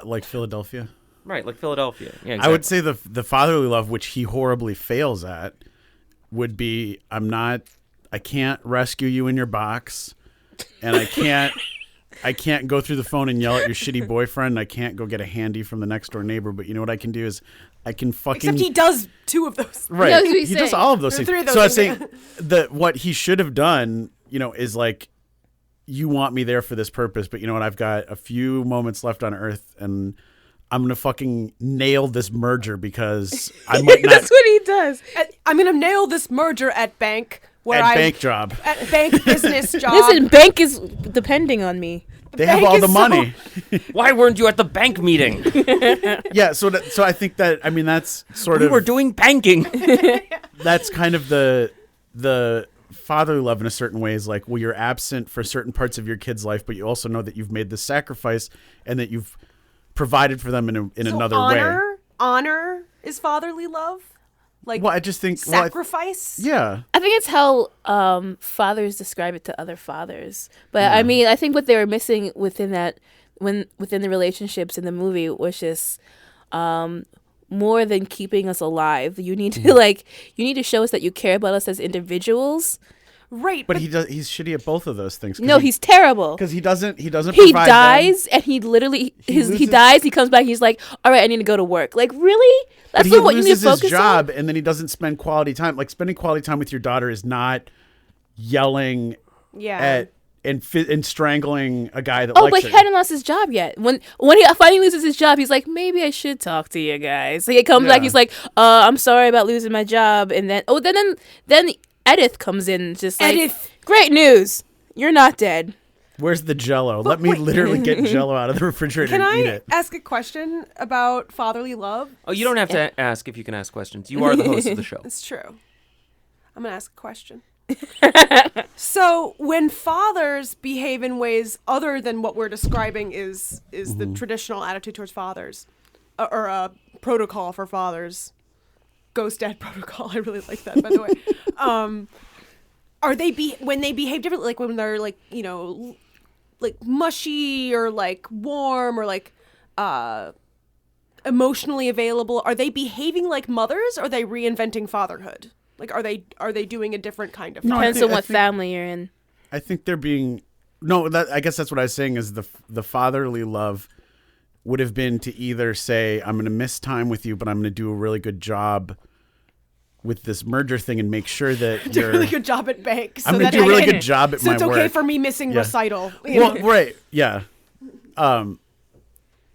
[SPEAKER 6] like Philadelphia.
[SPEAKER 4] Right, like Philadelphia. Yeah, exactly.
[SPEAKER 6] I would say the fatherly love, which he horribly fails at, would be I can't rescue you in your box, and I can't I can't go through the phone and yell at your shitty boyfriend. I can't go get a handy from the next door neighbor. But you know what I can do is I can fucking.
[SPEAKER 3] Except he does 2 of those.
[SPEAKER 6] Right.
[SPEAKER 5] That's what he's
[SPEAKER 6] He does
[SPEAKER 5] saying.
[SPEAKER 6] all of those
[SPEAKER 3] Or
[SPEAKER 6] things.
[SPEAKER 3] 3 of those
[SPEAKER 6] So I was
[SPEAKER 3] things,
[SPEAKER 6] saying that what he should have done, is like, you want me there for this purpose, but you know what? I've got a few moments left on Earth, and I'm gonna fucking nail this merger because I might not.
[SPEAKER 5] That's what he does.
[SPEAKER 3] I'm gonna nail this merger at bank where
[SPEAKER 6] At bank job.
[SPEAKER 3] at bank business job.
[SPEAKER 5] Listen, bank is depending on me.
[SPEAKER 6] They have
[SPEAKER 3] bank
[SPEAKER 6] all
[SPEAKER 3] is
[SPEAKER 6] the
[SPEAKER 3] so-
[SPEAKER 6] money.
[SPEAKER 4] Why weren't you at the bank meeting?
[SPEAKER 6] Yeah. So I think that that's sort
[SPEAKER 4] We
[SPEAKER 6] of
[SPEAKER 4] were doing banking.
[SPEAKER 6] that's kind of the fatherly love in a certain way is like, well, you're absent for certain parts of your kid's life, but you also know that you've made this sacrifice and that you've provided for them in
[SPEAKER 3] So
[SPEAKER 6] another way.
[SPEAKER 3] Honor is fatherly love. Like
[SPEAKER 6] Well, I just think
[SPEAKER 3] sacrifice.
[SPEAKER 6] yeah.
[SPEAKER 5] I think it's how fathers describe it to other fathers. But I mean, I think what they were missing within the relationships in the movie was just more than keeping us alive. You need to you need to show us that you care about us as individuals.
[SPEAKER 3] Right.
[SPEAKER 6] But he's shitty at both of those things.
[SPEAKER 5] No, he's terrible.
[SPEAKER 6] because he doesn't
[SPEAKER 5] He
[SPEAKER 6] provide
[SPEAKER 5] dies and he literally he
[SPEAKER 6] loses-
[SPEAKER 5] dies. He comes back. He's like, all right, I need to go to work. Like, really?
[SPEAKER 6] But
[SPEAKER 5] That's
[SPEAKER 6] he
[SPEAKER 5] not what you need
[SPEAKER 6] loses
[SPEAKER 5] to
[SPEAKER 6] his
[SPEAKER 5] focus
[SPEAKER 6] job,
[SPEAKER 5] on.
[SPEAKER 6] and then he doesn't spend quality time. Like spending quality time with your daughter is not yelling
[SPEAKER 3] yeah.
[SPEAKER 6] at and strangling a guy that
[SPEAKER 5] Oh,
[SPEAKER 6] likes
[SPEAKER 5] but
[SPEAKER 6] her.
[SPEAKER 5] he hadn't lost his job yet. When he finally loses his job, he's like, maybe I should talk to you guys. So he comes back.
[SPEAKER 6] Yeah.
[SPEAKER 5] He's like, I'm sorry about losing my job. And then Edith comes in, just like,
[SPEAKER 3] Edith.
[SPEAKER 5] great news, you're not dead.
[SPEAKER 6] Where's the Jello? Let me
[SPEAKER 3] wait.
[SPEAKER 6] literally get Jello out of the refrigerator
[SPEAKER 3] Can
[SPEAKER 6] and eat
[SPEAKER 3] I
[SPEAKER 6] it.
[SPEAKER 3] ask a question about fatherly love?
[SPEAKER 4] Oh, you don't have to ask if you can ask questions. You are the host of the show.
[SPEAKER 3] It's true. I'm gonna ask a question. So when fathers behave in ways other than what we're describing is the traditional attitude towards fathers, or a protocol for fathers, ghost dad protocol. I really like that, by the way. Are they when they behave differently, like when they're like like mushy or like warm or like emotionally available? Are they behaving like mothers? Or are they reinventing fatherhood? Like, are they doing a different kind of?
[SPEAKER 6] No, I
[SPEAKER 3] fatherhood?
[SPEAKER 5] Depends
[SPEAKER 6] think-
[SPEAKER 5] on
[SPEAKER 6] I
[SPEAKER 5] what
[SPEAKER 6] think-
[SPEAKER 5] family you're in.
[SPEAKER 6] I think they're being I guess that's what I was saying is the fatherly love would have been to either say, I'm going to miss time with you, but I'm going to do a really good job with this merger thing and make sure that
[SPEAKER 3] do a
[SPEAKER 6] you're
[SPEAKER 3] really good job at bank. So
[SPEAKER 6] I'm going
[SPEAKER 3] that
[SPEAKER 6] to do a
[SPEAKER 3] I
[SPEAKER 6] really
[SPEAKER 3] can-
[SPEAKER 6] good job at
[SPEAKER 3] So
[SPEAKER 6] my
[SPEAKER 3] it's okay
[SPEAKER 6] work.
[SPEAKER 3] for me missing
[SPEAKER 6] Yeah.
[SPEAKER 3] recital.
[SPEAKER 6] Well, right, yeah.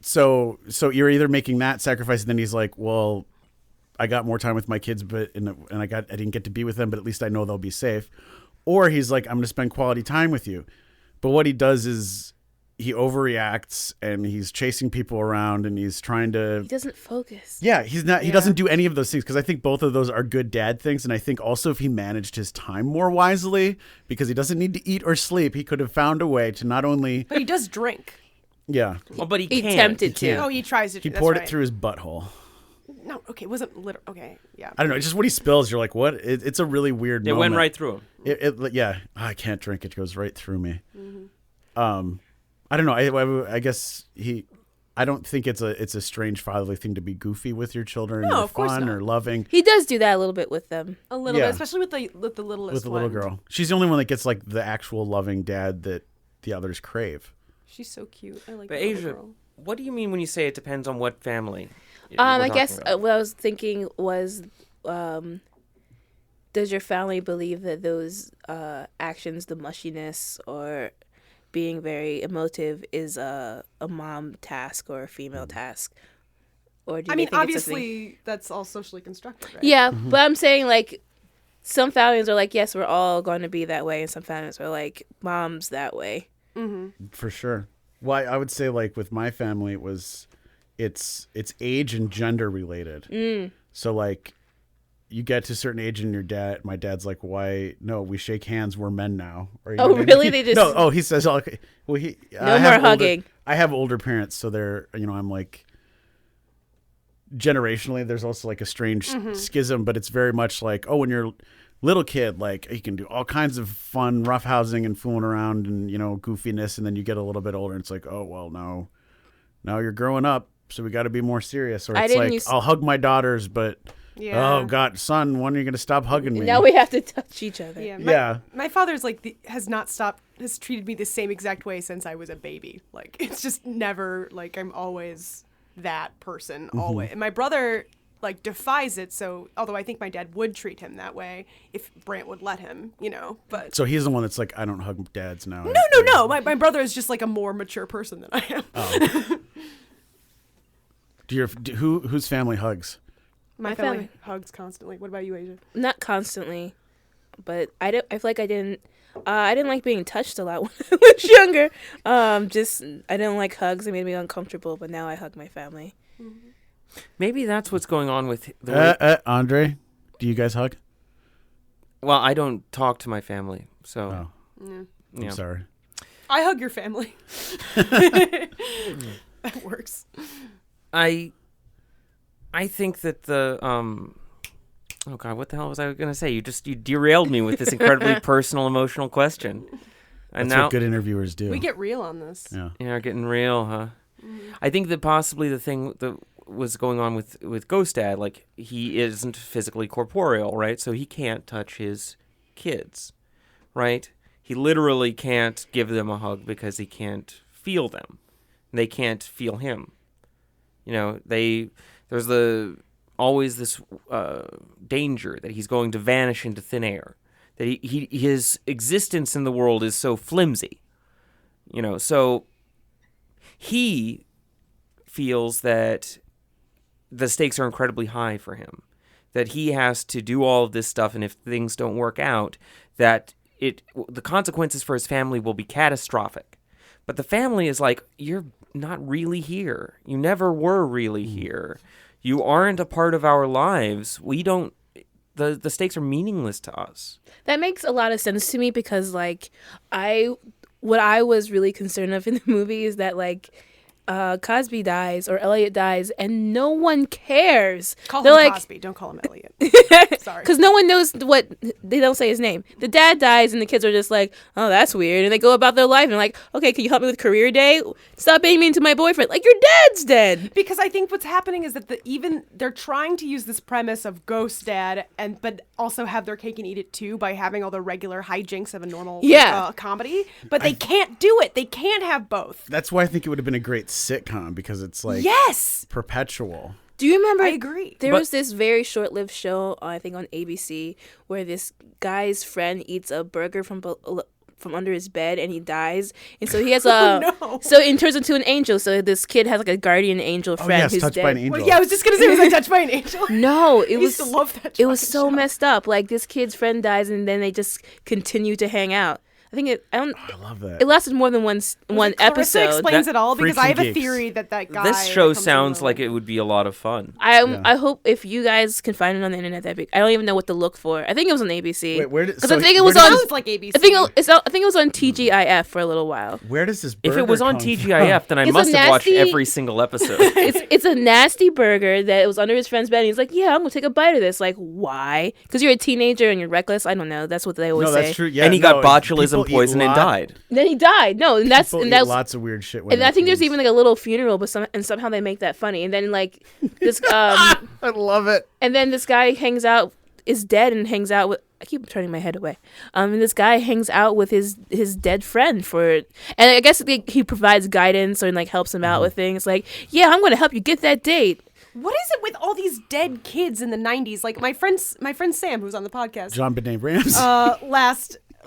[SPEAKER 6] So you're either making that sacrifice, and then he's like, well, I got more time with my kids, but I didn't get to be with them, but at least I know they'll be safe. Or he's like, I'm going to spend quality time with you. But what he does is he overreacts and he's chasing people around and he's trying to.
[SPEAKER 5] He doesn't focus.
[SPEAKER 6] Yeah, he's not. He
[SPEAKER 3] Yeah.
[SPEAKER 6] doesn't do any of those things because I think both of those are good dad things, and I think also if he managed his time more wisely, because he doesn't need to eat or sleep, he could have found a way to not only.
[SPEAKER 3] But he does drink.
[SPEAKER 6] Yeah,
[SPEAKER 4] Oh, but he
[SPEAKER 5] He
[SPEAKER 4] can't.
[SPEAKER 5] tempted to.
[SPEAKER 6] can't.
[SPEAKER 3] Oh, he tries to.
[SPEAKER 6] he
[SPEAKER 3] that's
[SPEAKER 6] poured
[SPEAKER 3] right.
[SPEAKER 6] it through his butthole.
[SPEAKER 3] No, okay, it wasn't literal. Okay, yeah.
[SPEAKER 6] I don't know. It's just what he spills. You're like, what? It's a really weird.
[SPEAKER 4] It
[SPEAKER 6] moment.
[SPEAKER 4] went right through him.
[SPEAKER 6] Yeah, I can't drink. It goes right through me.
[SPEAKER 3] Mm-hmm.
[SPEAKER 6] I don't know. I guess I don't think it's a strange fatherly thing to be goofy with your children,
[SPEAKER 3] No,
[SPEAKER 6] or
[SPEAKER 3] of course
[SPEAKER 6] fun,
[SPEAKER 3] not.
[SPEAKER 6] or loving
[SPEAKER 5] He does do that a little bit with them.
[SPEAKER 3] A little
[SPEAKER 6] Yeah.
[SPEAKER 3] bit, especially with the littlest
[SPEAKER 6] with the little
[SPEAKER 3] one.
[SPEAKER 6] girl. She's the only one that gets like the actual loving dad that the others crave.
[SPEAKER 3] She's so cute. I like
[SPEAKER 4] But
[SPEAKER 3] that little
[SPEAKER 4] Asia,
[SPEAKER 3] girl.
[SPEAKER 4] what do you mean when you say it depends on what family?
[SPEAKER 5] I guess what I was thinking was, does your family believe that those actions, the mushiness or being very emotive, is a mom task or a female task? Or do
[SPEAKER 3] I
[SPEAKER 5] they
[SPEAKER 3] mean,
[SPEAKER 5] think it's something-
[SPEAKER 3] obviously, that's all socially constructed, right?
[SPEAKER 5] Yeah, but I'm saying like some families are like, yes, we're all going to be that way, and some families are like, mom's that way.
[SPEAKER 6] For sure. Well, I would say like with my family, it's age and gender related. So like, you get to a certain age and my dad's like, why? No, we shake hands. We're men now. Or, you
[SPEAKER 5] Oh,
[SPEAKER 6] know what I mean?
[SPEAKER 5] really? They just-
[SPEAKER 6] no. Oh, he says, okay. Well,
[SPEAKER 5] No more hugging.
[SPEAKER 6] I have older parents, so they're, I'm like, generationally, there's also like a strange schism, but it's very much like, oh, when you're little kid, like you can do all kinds of fun roughhousing and fooling around and goofiness, and then you get a little bit older and it's like, oh well, now you're growing up, so we got to be more serious. Or
[SPEAKER 5] I
[SPEAKER 6] it's
[SPEAKER 5] didn't
[SPEAKER 6] like,
[SPEAKER 5] use-
[SPEAKER 6] I'll hug my daughters, but
[SPEAKER 3] Yeah.
[SPEAKER 6] oh god, son, when are you gonna stop hugging me?
[SPEAKER 5] Now we have to touch each other.
[SPEAKER 3] Yeah.
[SPEAKER 6] Yeah.
[SPEAKER 3] My father's like has not stopped has treated me the same exact way since I was a baby. Like, it's just never, like, I'm always that person, always. And my brother, like, defies it, so, although I think my dad would treat him that way if Brant would let him, you know, but...
[SPEAKER 6] So he's the one that's like, I don't hug dads now.
[SPEAKER 3] No. My brother is just, like, a more mature person than I am.
[SPEAKER 6] Oh. Whose family hugs?
[SPEAKER 3] My family hugs constantly. What about you, Asia?
[SPEAKER 5] Not constantly, but I feel like I didn't like being touched a lot when I was younger. I didn't like hugs. It made me uncomfortable, but now I hug my family.
[SPEAKER 4] Maybe that's what's going on with the way...
[SPEAKER 6] Andre, do you guys hug?
[SPEAKER 4] Well, I don't talk to my family, so...
[SPEAKER 6] Oh. I'm sorry.
[SPEAKER 3] I hug your family. That works.
[SPEAKER 4] I think that the oh god, what the hell was I going to say? You derailed me with this incredibly personal, emotional question. And
[SPEAKER 6] That's
[SPEAKER 4] now
[SPEAKER 6] what good interviewers do.
[SPEAKER 3] We get real on this.
[SPEAKER 6] Yeah.
[SPEAKER 4] Yeah, getting real, huh? I think that possibly the thing that was going on with Ghost Dad, like, he isn't physically corporeal, right? So he can't touch his kids, right? He literally can't give them a hug because he can't feel them. They can't feel him. You know, there's always this danger that he's going to vanish into thin air, that his existence in the world is so flimsy, you know. So he feels that the stakes are incredibly high for him, that he has to do all of this stuff, and if things don't work out, that the consequences for his family will be catastrophic. But the family is like, you're not really here. You never were really here. You aren't a part of our lives. We don't... The stakes are meaningless to us.
[SPEAKER 5] That makes a lot of sense to me because, like, what I was really concerned of in the movie is that, like, Cosby dies or Elliot dies and no one cares.
[SPEAKER 3] Call
[SPEAKER 5] They're
[SPEAKER 3] him
[SPEAKER 5] like,
[SPEAKER 3] Cosby. Don't call him Elliot. Sorry.
[SPEAKER 5] Because no one knows they don't say his name. The dad dies and the kids are just like, oh, that's weird. And they go about their life and like, okay, can you help me with career day? Stop being mean to my boyfriend. Like, your dad's dead.
[SPEAKER 3] Because I think what's happening is that they're trying to use this premise of Ghost Dad but also have their cake and eat it too by having all the regular hijinks of a normal comedy. But they can't do it. They can't have both.
[SPEAKER 6] That's why I think it would have been a great sitcom because it's like perpetual.
[SPEAKER 5] Do you remember?
[SPEAKER 3] I agree.
[SPEAKER 5] There was this very short-lived show, I think on ABC, where this guy's friend eats a burger from under his bed and he dies, and so he has so it turns into an angel. So this kid has like a guardian angel friend who's
[SPEAKER 6] touched
[SPEAKER 5] dead.
[SPEAKER 6] by an angel.
[SPEAKER 3] Well, yeah, I was just gonna say, was I touched by an angel?
[SPEAKER 5] No, it was.
[SPEAKER 3] I used to love that.
[SPEAKER 5] It was so
[SPEAKER 3] show.
[SPEAKER 5] messed up. Like, this kid's friend dies, and then they just continue to hang out. I think I
[SPEAKER 6] love that.
[SPEAKER 5] It lasted more than one
[SPEAKER 3] Clarissa
[SPEAKER 5] episode.
[SPEAKER 3] explains it all because I have a
[SPEAKER 6] Freaking
[SPEAKER 3] theory that guy.
[SPEAKER 4] This show
[SPEAKER 3] comes
[SPEAKER 4] sounds
[SPEAKER 3] along.
[SPEAKER 4] like it would be a lot of fun.
[SPEAKER 5] I hope if you guys can find it on the internet, that'd be. I don't even know what to look for. I think it was on ABC.
[SPEAKER 6] Wait, where did?
[SPEAKER 5] Because I think it was on.
[SPEAKER 3] Sounds like ABC.
[SPEAKER 5] I think it was on TGIF for a little while.
[SPEAKER 6] Where does this?
[SPEAKER 4] If it was on
[SPEAKER 6] burger come
[SPEAKER 4] TGIF, then I
[SPEAKER 5] It's a
[SPEAKER 4] must have watched
[SPEAKER 5] nasty-
[SPEAKER 4] every single episode.
[SPEAKER 5] It's a nasty burger that was under his friend's bed. And he's like, yeah, I'm gonna take a bite of this. Like, why? Because you're a teenager and you're reckless. I don't know. That's what they always
[SPEAKER 6] No,
[SPEAKER 5] say.
[SPEAKER 6] that's true. Yeah,
[SPEAKER 4] and he got
[SPEAKER 6] people
[SPEAKER 4] botulism
[SPEAKER 6] eat
[SPEAKER 4] poison and died.
[SPEAKER 5] Then he died. No, and that's
[SPEAKER 6] People
[SPEAKER 5] and
[SPEAKER 6] eat
[SPEAKER 5] that's
[SPEAKER 6] lots of weird shit.
[SPEAKER 5] and I think there's even like a little funeral, but somehow they make that funny. And then like this
[SPEAKER 6] I love it.
[SPEAKER 5] and then this guy is dead and hangs out with. I keep turning my head away. And this guy hangs out with his dead friend and I guess he provides guidance or like helps him out with things. Like, yeah, I'm going to help you get that date.
[SPEAKER 3] What is it with all these dead kids in the 90s? Like my friend Sam, who's on the podcast,
[SPEAKER 6] John Benet Rams.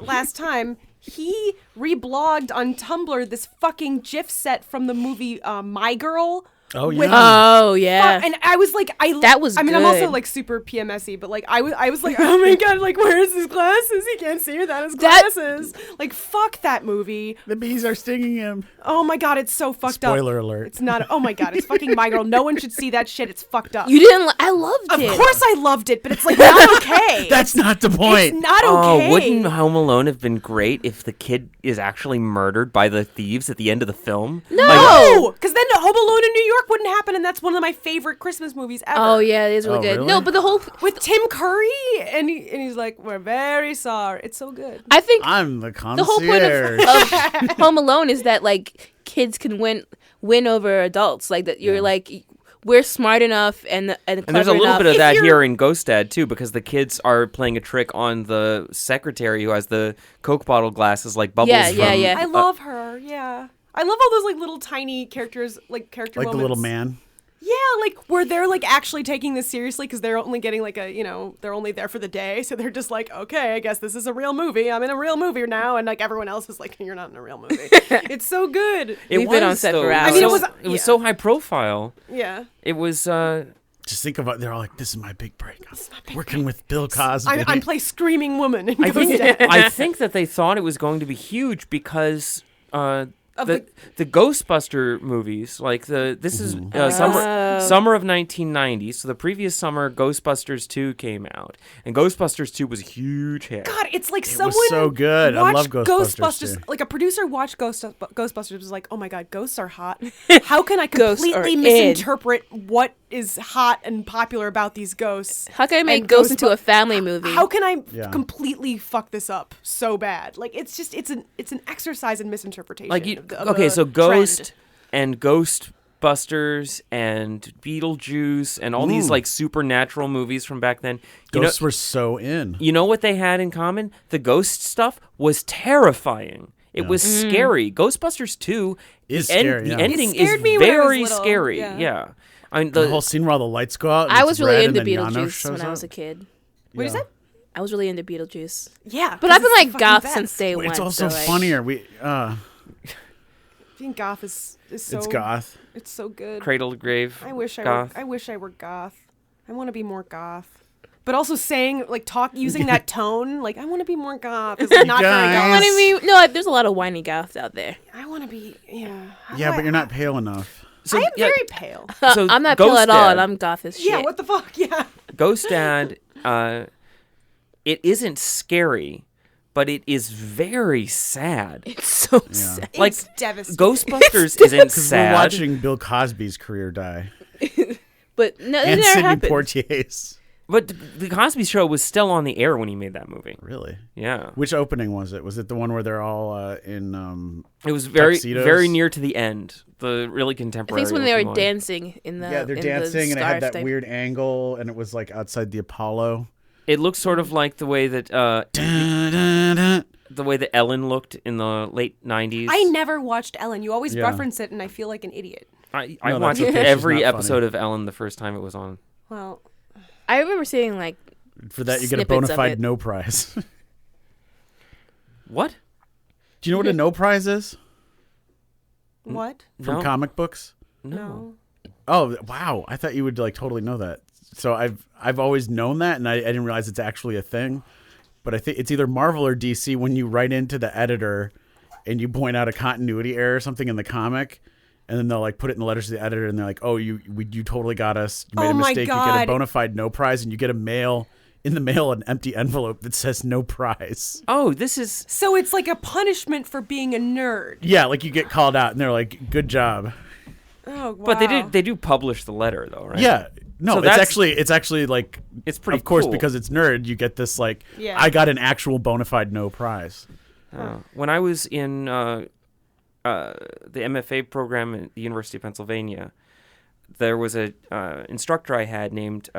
[SPEAKER 3] last time, he reblogged on Tumblr this fucking GIF set from the movie My Girl.
[SPEAKER 6] Oh yeah.
[SPEAKER 3] with-
[SPEAKER 5] Oh yeah.
[SPEAKER 3] And I was like,
[SPEAKER 5] That was
[SPEAKER 3] I mean, I'm also
[SPEAKER 5] good.
[SPEAKER 3] like super PMSy, but like I was like, oh my god, like where is his glasses? He can't see without his
[SPEAKER 5] That-
[SPEAKER 3] glasses. Like fuck that movie.
[SPEAKER 6] The bees are stinging him.
[SPEAKER 3] Oh my god, it's so fucked up.
[SPEAKER 6] Spoiler alert.
[SPEAKER 3] It's not. Oh my god, it's fucking My Girl. No one should see that shit. It's fucked up.
[SPEAKER 5] You didn't. I loved
[SPEAKER 3] Of
[SPEAKER 5] it.
[SPEAKER 3] course I loved it, but it's like not okay.
[SPEAKER 6] That's not the point.
[SPEAKER 3] It's not okay.
[SPEAKER 4] Oh, wouldn't Home Alone have been great if the kid is actually murdered by the thieves at the end of the film?
[SPEAKER 3] No, because then Home Alone in New York wouldn't happen, and that's one of my favorite Christmas movies ever.
[SPEAKER 5] Oh yeah, it is really
[SPEAKER 6] Oh,
[SPEAKER 5] good.
[SPEAKER 6] really?
[SPEAKER 5] No, but the whole.
[SPEAKER 3] With Tim Curry, and he's like, we're very sorry. It's so good.
[SPEAKER 5] I think
[SPEAKER 6] I'm the
[SPEAKER 5] the whole point
[SPEAKER 6] concierge.
[SPEAKER 5] of Home Alone is that like kids can win over adults. Like that, you're like we're smart enough and
[SPEAKER 4] And there's a little bit of that here in Ghost Dad, too, because the kids are playing a trick on the secretary who has the Coke bottle glasses like bubbles.
[SPEAKER 5] Yeah.
[SPEAKER 3] I love her. Yeah. I love all those like little tiny characters, like character
[SPEAKER 6] Like
[SPEAKER 3] moments.
[SPEAKER 6] the little man.
[SPEAKER 3] Yeah, like where they're like actually taking this seriously because they're only getting like they're only there for the day, so they're just like, okay, I guess this is a real movie. I'm in a real movie now, and like everyone else is like, you're not in a real movie. It's so good.
[SPEAKER 5] We've been on set for hours.
[SPEAKER 3] I mean,
[SPEAKER 4] It was so high profile.
[SPEAKER 3] Yeah.
[SPEAKER 4] It was.
[SPEAKER 6] Just think about, they're all like, this is my big break. I'm working with Bill Cosby.
[SPEAKER 3] I'm play Screaming Woman in
[SPEAKER 4] I
[SPEAKER 3] Ghost
[SPEAKER 4] think,
[SPEAKER 3] Dad.
[SPEAKER 4] I think that they thought it was going to be huge because the Ghostbuster movies, like this is summer of 1990. So the previous summer, Ghostbusters 2 came out, and Ghostbusters 2 was a huge hit.
[SPEAKER 3] God, it's like
[SPEAKER 6] was
[SPEAKER 3] someone
[SPEAKER 6] so good. I love
[SPEAKER 3] watched
[SPEAKER 6] Ghostbusters too.
[SPEAKER 3] Like a producer watched Ghostbusters was like, oh my God, ghosts are hot. How can I
[SPEAKER 5] Ghosts are
[SPEAKER 3] completely
[SPEAKER 5] in.
[SPEAKER 3] misinterpret what is hot and popular about these ghosts?
[SPEAKER 5] How can I make
[SPEAKER 3] and
[SPEAKER 5] Ghosts into a family movie?
[SPEAKER 3] How can I
[SPEAKER 6] Yeah.
[SPEAKER 3] completely fuck this up so bad? Like it's just it's an exercise in misinterpretation.
[SPEAKER 4] Like
[SPEAKER 3] of
[SPEAKER 4] so
[SPEAKER 3] the
[SPEAKER 4] Ghost
[SPEAKER 3] trend.
[SPEAKER 4] and Ghostbusters and Beetlejuice and all these like supernatural movies from back then.
[SPEAKER 6] Ghosts were so in.
[SPEAKER 4] You know what they had in common? The ghost stuff was terrifying. It was scary. Ghostbusters 2
[SPEAKER 6] Is
[SPEAKER 4] the
[SPEAKER 6] scary, yeah.
[SPEAKER 4] The ending
[SPEAKER 3] It scared
[SPEAKER 4] is
[SPEAKER 3] me when I was
[SPEAKER 4] very
[SPEAKER 3] little,
[SPEAKER 4] scary.
[SPEAKER 3] yeah.
[SPEAKER 4] I mean,
[SPEAKER 6] The whole scene where all the lights go out. and
[SPEAKER 5] I
[SPEAKER 6] it's
[SPEAKER 5] was really
[SPEAKER 6] red
[SPEAKER 5] into
[SPEAKER 6] and then Yano
[SPEAKER 5] Beetlejuice
[SPEAKER 6] shows
[SPEAKER 5] when I
[SPEAKER 6] up.
[SPEAKER 5] was a kid.
[SPEAKER 3] What is
[SPEAKER 6] Yeah.
[SPEAKER 3] that?
[SPEAKER 5] I was really into Beetlejuice.
[SPEAKER 3] Yeah,
[SPEAKER 5] But I've been
[SPEAKER 3] it's
[SPEAKER 5] like
[SPEAKER 3] the
[SPEAKER 5] goth
[SPEAKER 3] fucking
[SPEAKER 5] since
[SPEAKER 3] best.
[SPEAKER 5] day
[SPEAKER 6] Well,
[SPEAKER 5] one.
[SPEAKER 6] it's also
[SPEAKER 5] so, like,
[SPEAKER 6] funnier.
[SPEAKER 3] Being goth is so.
[SPEAKER 6] It's goth.
[SPEAKER 3] It's so good.
[SPEAKER 4] Cradle to Grave.
[SPEAKER 3] I wish
[SPEAKER 4] goth.
[SPEAKER 3] I wish I were goth. I want to be more goth. But also saying using that tone, like I want to be more goth. Is like not very
[SPEAKER 6] guys.
[SPEAKER 3] goth.
[SPEAKER 5] What I mean, no, there's a lot of whiny goths out there.
[SPEAKER 3] I want to be How
[SPEAKER 6] Yeah,
[SPEAKER 3] do
[SPEAKER 6] but you're not pale enough.
[SPEAKER 4] So,
[SPEAKER 3] I am
[SPEAKER 4] yeah,
[SPEAKER 3] very pale.
[SPEAKER 4] so
[SPEAKER 5] I'm not
[SPEAKER 4] Ghost
[SPEAKER 5] pale at all,
[SPEAKER 4] Dad-
[SPEAKER 5] and I'm goth as shit.
[SPEAKER 3] Yeah, what the fuck? Yeah.
[SPEAKER 4] Ghost Dad, it isn't scary, but it is very sad.
[SPEAKER 5] It's so sad.
[SPEAKER 4] Like
[SPEAKER 3] It's devastating.
[SPEAKER 4] Ghostbusters isn't
[SPEAKER 6] Because
[SPEAKER 4] sad.
[SPEAKER 6] we're watching Bill Cosby's career die.
[SPEAKER 5] But no, it
[SPEAKER 6] And
[SPEAKER 5] never
[SPEAKER 6] Sidney
[SPEAKER 5] happened.
[SPEAKER 6] Poitier's.
[SPEAKER 4] But the Cosby Show was still on the air when he made that movie.
[SPEAKER 6] Really?
[SPEAKER 4] Yeah,
[SPEAKER 6] Which opening was it? Was it the one where they're all in...
[SPEAKER 4] it was very
[SPEAKER 6] Tuxedos?
[SPEAKER 4] very near to the end. The really
[SPEAKER 5] I
[SPEAKER 4] contemporary.
[SPEAKER 5] think it's when they were
[SPEAKER 4] looking one.
[SPEAKER 5] dancing in the
[SPEAKER 6] yeah, they're
[SPEAKER 5] in
[SPEAKER 6] dancing
[SPEAKER 5] the
[SPEAKER 6] and it had
[SPEAKER 5] scarf
[SPEAKER 6] that
[SPEAKER 5] thing.
[SPEAKER 6] weird angle and it was like outside the Apollo.
[SPEAKER 4] It looks sort of like the way that
[SPEAKER 6] Dun, dun, dun.
[SPEAKER 4] the way that Ellen looked in the late 90s.
[SPEAKER 3] I never watched Ellen. You always
[SPEAKER 6] Yeah.
[SPEAKER 3] reference it, and I feel like an idiot.
[SPEAKER 4] I
[SPEAKER 6] No, that's
[SPEAKER 4] watched
[SPEAKER 6] okay. She's
[SPEAKER 4] every
[SPEAKER 6] not
[SPEAKER 4] episode
[SPEAKER 6] funny.
[SPEAKER 4] of Ellen the first time it was on.
[SPEAKER 3] Well,
[SPEAKER 5] I remember seeing like
[SPEAKER 6] For that, you get a
[SPEAKER 5] Snippets
[SPEAKER 6] bona
[SPEAKER 5] of
[SPEAKER 6] fide
[SPEAKER 5] it.
[SPEAKER 6] no prize. Do
[SPEAKER 4] What?
[SPEAKER 6] you know what a no prize is?
[SPEAKER 3] what?
[SPEAKER 6] From
[SPEAKER 4] No.
[SPEAKER 6] comic books?
[SPEAKER 3] No.
[SPEAKER 6] Oh, wow. I thought you would like totally know that. So I've always known that, and I didn't realize it's actually a thing. But I think it's either Marvel or DC when you write into the editor and you point out a continuity error or something in the comic, and then they'll like put it in the letters to the editor, and they're like, "Oh, you totally got us. You made
[SPEAKER 3] Oh
[SPEAKER 6] a
[SPEAKER 3] my
[SPEAKER 6] mistake. You get a
[SPEAKER 3] God.
[SPEAKER 6] bona fide no prize, and you get in the mail an empty envelope that says no prize."
[SPEAKER 4] Oh, this is
[SPEAKER 3] So it's like a punishment for being a nerd.
[SPEAKER 6] Yeah, like you get called out, and they're like, "Good job."
[SPEAKER 3] Oh, wow.
[SPEAKER 4] But they do publish the letter though, right?
[SPEAKER 6] Yeah. No,
[SPEAKER 4] So
[SPEAKER 6] it's
[SPEAKER 4] that's-
[SPEAKER 6] actually like
[SPEAKER 4] It's pretty
[SPEAKER 6] Of course,
[SPEAKER 4] cool.
[SPEAKER 6] because it's nerd, you get this like
[SPEAKER 3] Yeah.
[SPEAKER 6] I got an actual bona fide no prize.
[SPEAKER 4] When I was in the MFA program at the University of Pennsylvania, there was a instructor I had named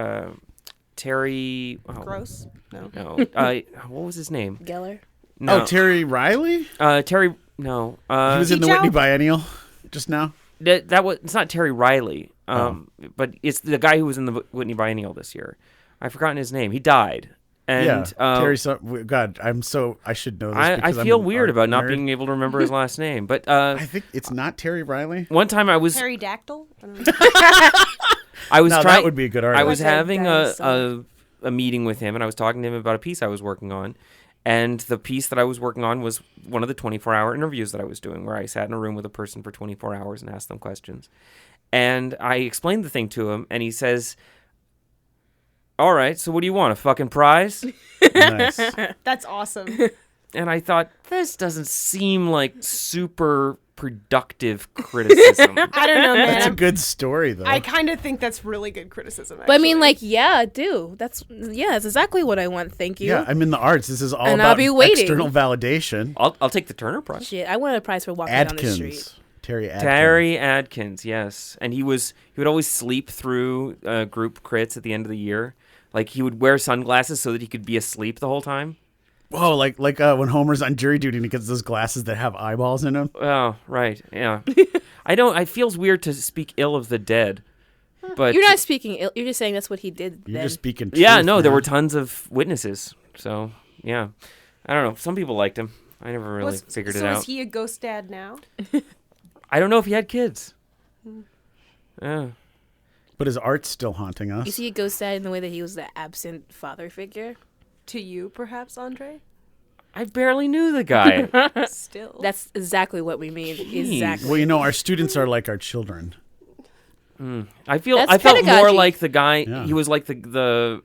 [SPEAKER 4] Terry. Oh,
[SPEAKER 3] Gross. No.
[SPEAKER 4] No. What was his name?
[SPEAKER 5] Geller.
[SPEAKER 4] No.
[SPEAKER 6] Oh, Terry Riley?
[SPEAKER 4] Terry. No.
[SPEAKER 6] He was in the
[SPEAKER 3] Teach
[SPEAKER 6] Whitney
[SPEAKER 3] out?
[SPEAKER 6] Biennial just now.
[SPEAKER 4] That was. It's not Terry Riley. But it's the guy who was in the Whitney Biennial this year. I've forgotten his name. He died. And
[SPEAKER 6] Yeah, Terry. God, I should know this.
[SPEAKER 4] I
[SPEAKER 6] because I'm
[SPEAKER 4] feel
[SPEAKER 6] an
[SPEAKER 4] weird
[SPEAKER 6] art
[SPEAKER 4] about not
[SPEAKER 6] nerd.
[SPEAKER 4] being able to remember his last name. But
[SPEAKER 6] I think it's not Terry Riley.
[SPEAKER 4] one time I was
[SPEAKER 3] Pterodactyl? I don't know.
[SPEAKER 4] I was
[SPEAKER 6] No,
[SPEAKER 4] trying.
[SPEAKER 6] that would be a good
[SPEAKER 4] I
[SPEAKER 6] artist.
[SPEAKER 4] was
[SPEAKER 3] Like a
[SPEAKER 4] having
[SPEAKER 3] dinosaur.
[SPEAKER 4] a meeting with him, and I was talking to him about a piece I was working on. And the piece that I was working on was one of the 24-hour interviews that I was doing, where I sat in a room with a person for 24 hours and asked them questions. And I explained the thing to him, and he says, "All right, so what do you want, a fucking prize?"
[SPEAKER 6] Nice.
[SPEAKER 3] That's awesome.
[SPEAKER 4] And I thought, this doesn't seem like super productive criticism.
[SPEAKER 3] I don't know, man.
[SPEAKER 6] That's a good story, though.
[SPEAKER 3] I kind of think that's really good criticism.
[SPEAKER 5] But I mean,
[SPEAKER 3] actually.
[SPEAKER 5] like, yeah, do. That's exactly what I want. Thank you.
[SPEAKER 6] Yeah, I'm in the arts. This is all
[SPEAKER 5] And I'll
[SPEAKER 6] about
[SPEAKER 5] be waiting.
[SPEAKER 6] external validation.
[SPEAKER 4] I'll take the Turner Prize.
[SPEAKER 5] Shit, I want a prize for walking down the street.
[SPEAKER 6] Adkins Terry Adkins.
[SPEAKER 4] Terry Adkins, yes. And he would always sleep through group crits at the end of the year. Like he would wear sunglasses so that he could be asleep the whole time.
[SPEAKER 6] Whoa, like when Homer's on jury duty and he gets those glasses that have eyeballs in them.
[SPEAKER 4] Oh, right. Yeah. It feels weird to speak ill of the dead. But
[SPEAKER 5] You're not speaking ill. You're just saying that's what he did.
[SPEAKER 6] You're
[SPEAKER 5] then.
[SPEAKER 6] just speaking truth,
[SPEAKER 4] yeah, no, there
[SPEAKER 6] man.
[SPEAKER 4] were tons of witnesses. So, yeah. I don't know. Some people liked him. I never really figured it out.
[SPEAKER 3] So is he a ghost dad now?
[SPEAKER 4] I don't know if he had kids. Yeah.
[SPEAKER 6] But his art's still haunting us.
[SPEAKER 5] You see, it goes sad in the way that he was the absent father figure.
[SPEAKER 3] To you, perhaps, Andre?
[SPEAKER 4] I barely knew the guy.
[SPEAKER 3] Still.
[SPEAKER 5] That's exactly what we mean.
[SPEAKER 4] Jeez.
[SPEAKER 5] Exactly.
[SPEAKER 6] Well, our students are like our children.
[SPEAKER 4] I felt
[SPEAKER 5] That's
[SPEAKER 4] more
[SPEAKER 5] pedagogy.
[SPEAKER 4] like the guy.
[SPEAKER 6] Yeah.
[SPEAKER 4] He was like the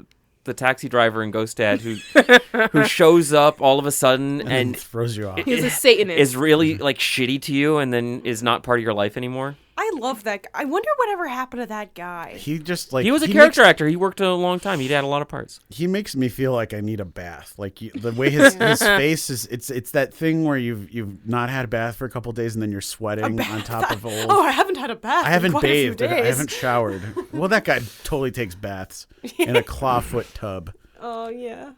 [SPEAKER 4] taxi driver in Ghost Dad who shows up all of a sudden and
[SPEAKER 6] throws you off.
[SPEAKER 5] He was a Satanist.
[SPEAKER 4] is really like shitty to you and then is not part of your life anymore.
[SPEAKER 3] I love that guy. I wonder whatever happened to that guy.
[SPEAKER 6] He just like
[SPEAKER 4] He was a character actor. He worked a long time. He'd had a lot of parts.
[SPEAKER 6] He makes me feel like I need a bath. Like the way his face is, it's that thing where you've not had a bath for a couple days and then you're sweating on top of old.
[SPEAKER 3] Oh, I haven't had a bath.
[SPEAKER 6] I haven't
[SPEAKER 3] in quite a few
[SPEAKER 6] bathed. I
[SPEAKER 3] days.
[SPEAKER 6] haven't showered. Well, that guy totally takes baths in a clawfoot tub.
[SPEAKER 3] Oh yeah.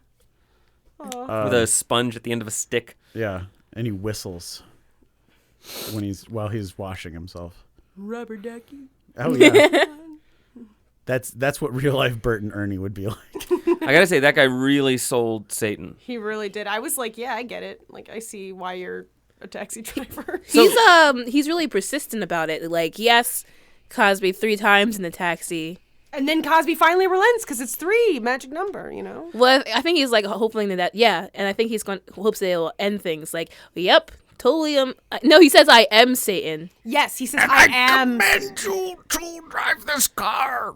[SPEAKER 4] With a sponge at the end of a stick.
[SPEAKER 6] Yeah, and he whistles while he's washing himself.
[SPEAKER 3] Rubber ducky.
[SPEAKER 6] Oh yeah. That's what real life Bert and Ernie would be like.
[SPEAKER 4] I gotta say, that guy really sold Satan.
[SPEAKER 3] He really did. I was like, yeah, I get it. Like, I see why you're a taxi driver.
[SPEAKER 5] He's really persistent about it. Like, he asks Cosby 3 times in the taxi.
[SPEAKER 3] And then Cosby finally relents because it's 3, magic number, you know?
[SPEAKER 5] Well, I think he's like hoping that yeah, and I think hopes they will end things like, yep, totally. No, he says I am Satan.
[SPEAKER 3] Yes, he says, I am.
[SPEAKER 6] command you to drive this car